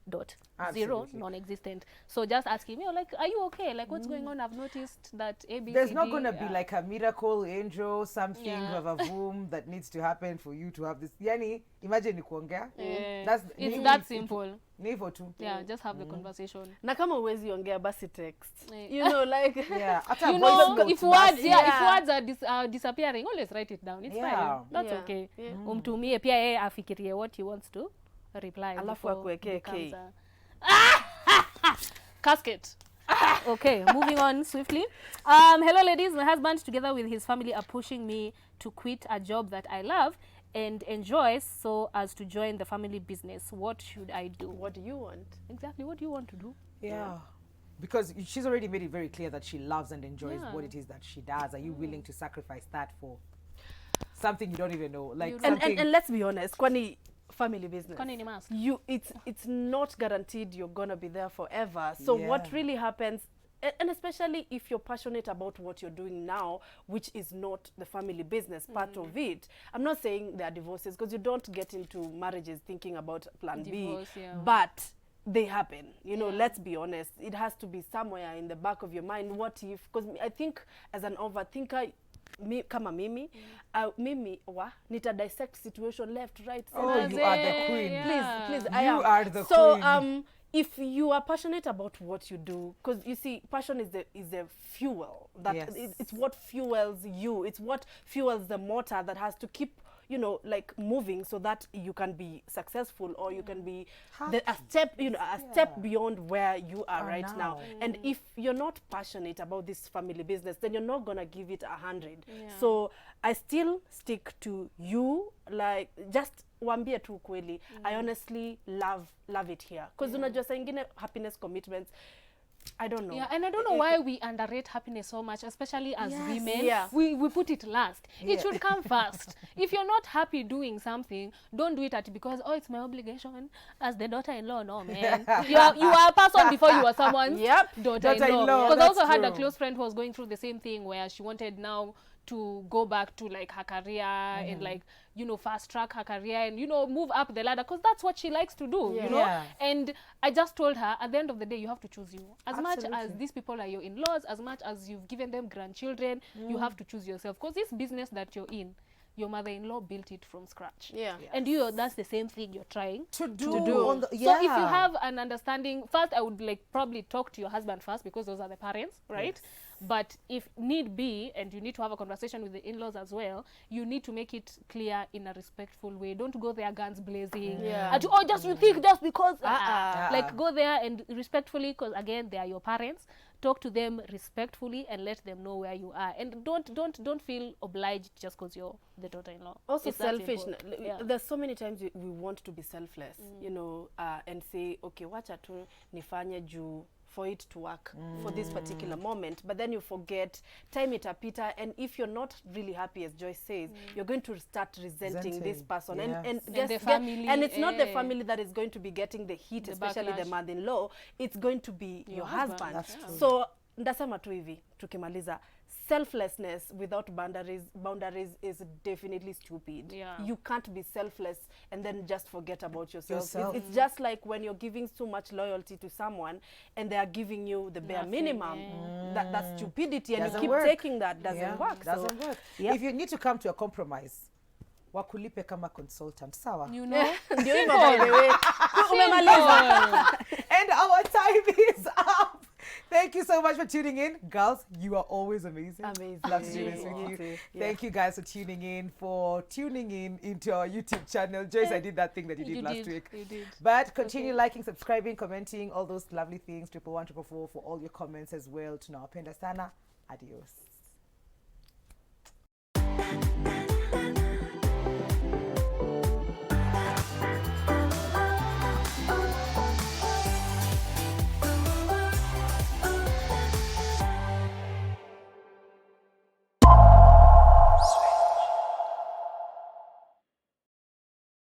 S3: dot zero,
S5: Absolutely.
S3: non-existent. So just ask him, like, are you okay? Like, what's going on? I've noticed that ABC.
S5: There's not going to be like a miracle angel, something
S3: Yeah.
S5: of a boom that needs to happen for you to have this. Yani, imagine ni kuongea.
S3: It's that simple.
S5: Ni hivyo tu.
S3: Yeah, just have the conversation.
S2: Na kama uwezi ongea basi text.
S3: Eh.
S2: You know, like
S5: Yeah, hata
S3: You
S5: voice
S3: know,
S5: note
S3: if words,
S5: basi.
S3: if words are disappearing, always write it down. It's
S5: Yeah.
S3: fine. That's
S2: Yeah.
S3: okay.
S2: Yeah.
S3: Umtumie pia yeye afikirie what he wants to reply.
S2: Alafu
S3: before
S2: akuwekee
S3: becomes
S2: K.
S3: casket. Okay, moving on swiftly. Hello ladies, my husband together with his family are pushing me to quit a job that I love and enjoy so as to join the family business. What should I do?
S2: what do you want?
S3: Exactly, what do you want to do?
S5: Yeah. Because she's already made it very clear that she loves and enjoys
S3: Yeah.
S5: what it is that she does. Are you willing to sacrifice that for something you don't even know? Like
S3: You
S5: something.
S2: And let's be honest, kwani family business.
S3: Kwani ni must?
S2: It's not guaranteed you're gonna be there forever. So what
S5: Yeah.
S2: really happens, and especially if you're passionate about what you're doing now, which is not the family business part of it. I'm not saying there are divorces, because you don't get into marriages thinking about plan
S3: Divorce,
S2: B,
S3: yeah.
S2: but they happen. You know, let's be honest. It has to be somewhere in the back of your mind. What if? Because I think as an overthinker, kama mimi, mimi nita dissect situation left, right,
S5: Oh,
S2: center.
S5: you are the queen.
S3: Yeah.
S2: Please, I
S5: You
S2: am.
S5: are the
S2: so,
S5: queen.
S2: if you are passionate about what you do, because you see, passion is the fuel that
S5: Yes.
S2: it's what fuels you. It's what fuels the motor that has to keep, you know, like moving so that you can be successful, or you can be a step beyond where you are right now. And if you're not passionate about this family business, then you're not gonna give it 100. So I still stick to you, like just wambie tu kweli. I honestly love it here, because unajua saa ingine happiness commitments, I don't know.
S3: Yeah, and I don't know why we underrate happiness so much, especially as women.
S2: Yeah.
S3: We put it last. It should come first. If you're not happy doing something, don't do it at because, oh, it's my obligation as the daughter-in-law. No, man. you are a person before you are someone's daughter-in-law.
S5: Daughter-in-law,
S3: Because I also
S5: that's
S3: had a
S5: true.
S3: close friend who was going through the same thing where she wanted now to go back to like her career and like, you know, fast track her career and, you know, move up the ladder, because that's what she likes to do, you know.
S5: Yeah.
S3: And I just told her, at the end of the day, you have to choose you. As much as
S5: Absolutely.
S3: these people are your in-laws, as much as you've given them grandchildren, you have to choose yourself, because this business that you're in, your mother-in-law built it from scratch.
S2: Yeah.
S3: And that's the same thing you're trying
S5: to do.
S2: do.
S3: So if you have an understanding, first I would like probably talk to your husband first, because those are the parents, right? But if need be, and you need to have a conversation with the in-laws as well, you need to make it clear in a respectful way. Don't go there guns blazing.
S2: Yeah.
S3: Just you think just because
S2: Uh-uh.
S3: like go there and respectfully, because again they are your parents. Talk to them respectfully and let them know where you are, and don't feel obliged just because you're the daughter-in-law.
S2: Also
S3: It's that
S2: selfish.
S3: simple.
S2: Yeah. There's so many times we want to be selfless, you know, and say, okay, wacha tu nifanye juu for it to work for this particular moment, but then you forget time itapita, and if you're not really happy, as Joyce says, you're going to start resenting this person, and
S3: the family,
S2: and it's not the family that is going to be getting the heat,
S3: The
S2: especially the
S3: backlash.
S2: mother-in-law. It's going to be your husband.
S5: That's true.
S2: So ndasema tu hivi tukimaliza, selflessness without boundaries is definitely stupid.
S3: Yeah.
S2: You can't be selfless and then just forget about yourself.
S5: Yourself.
S2: It's just like when you're giving so much loyalty to someone and they are giving you the bare
S3: Nothing,
S2: minimum. That's stupidity, and
S5: Doesn't
S2: you keep
S5: work.
S2: taking that. Doesn't work.
S5: Doesn't work.
S2: Yep.
S5: If you need to come to a compromise, wakulipe kama consultant, sawa.
S3: You know.
S2: Ndio hivyo, by the way. Umemaliza.
S5: And our time is up. Thank you so much for tuning in. Girls, you are always amazing.
S2: Amazing.
S5: Love to do this with
S2: You
S5: you.
S2: too.
S5: Thank you guys for tuning in into our YouTube channel. Joyce, I did that thing that you did last week.
S3: You did.
S5: But continue liking, subscribing, commenting, all those lovely things. 111 444 for all your comments as well. Tunawapenda sana. Adios.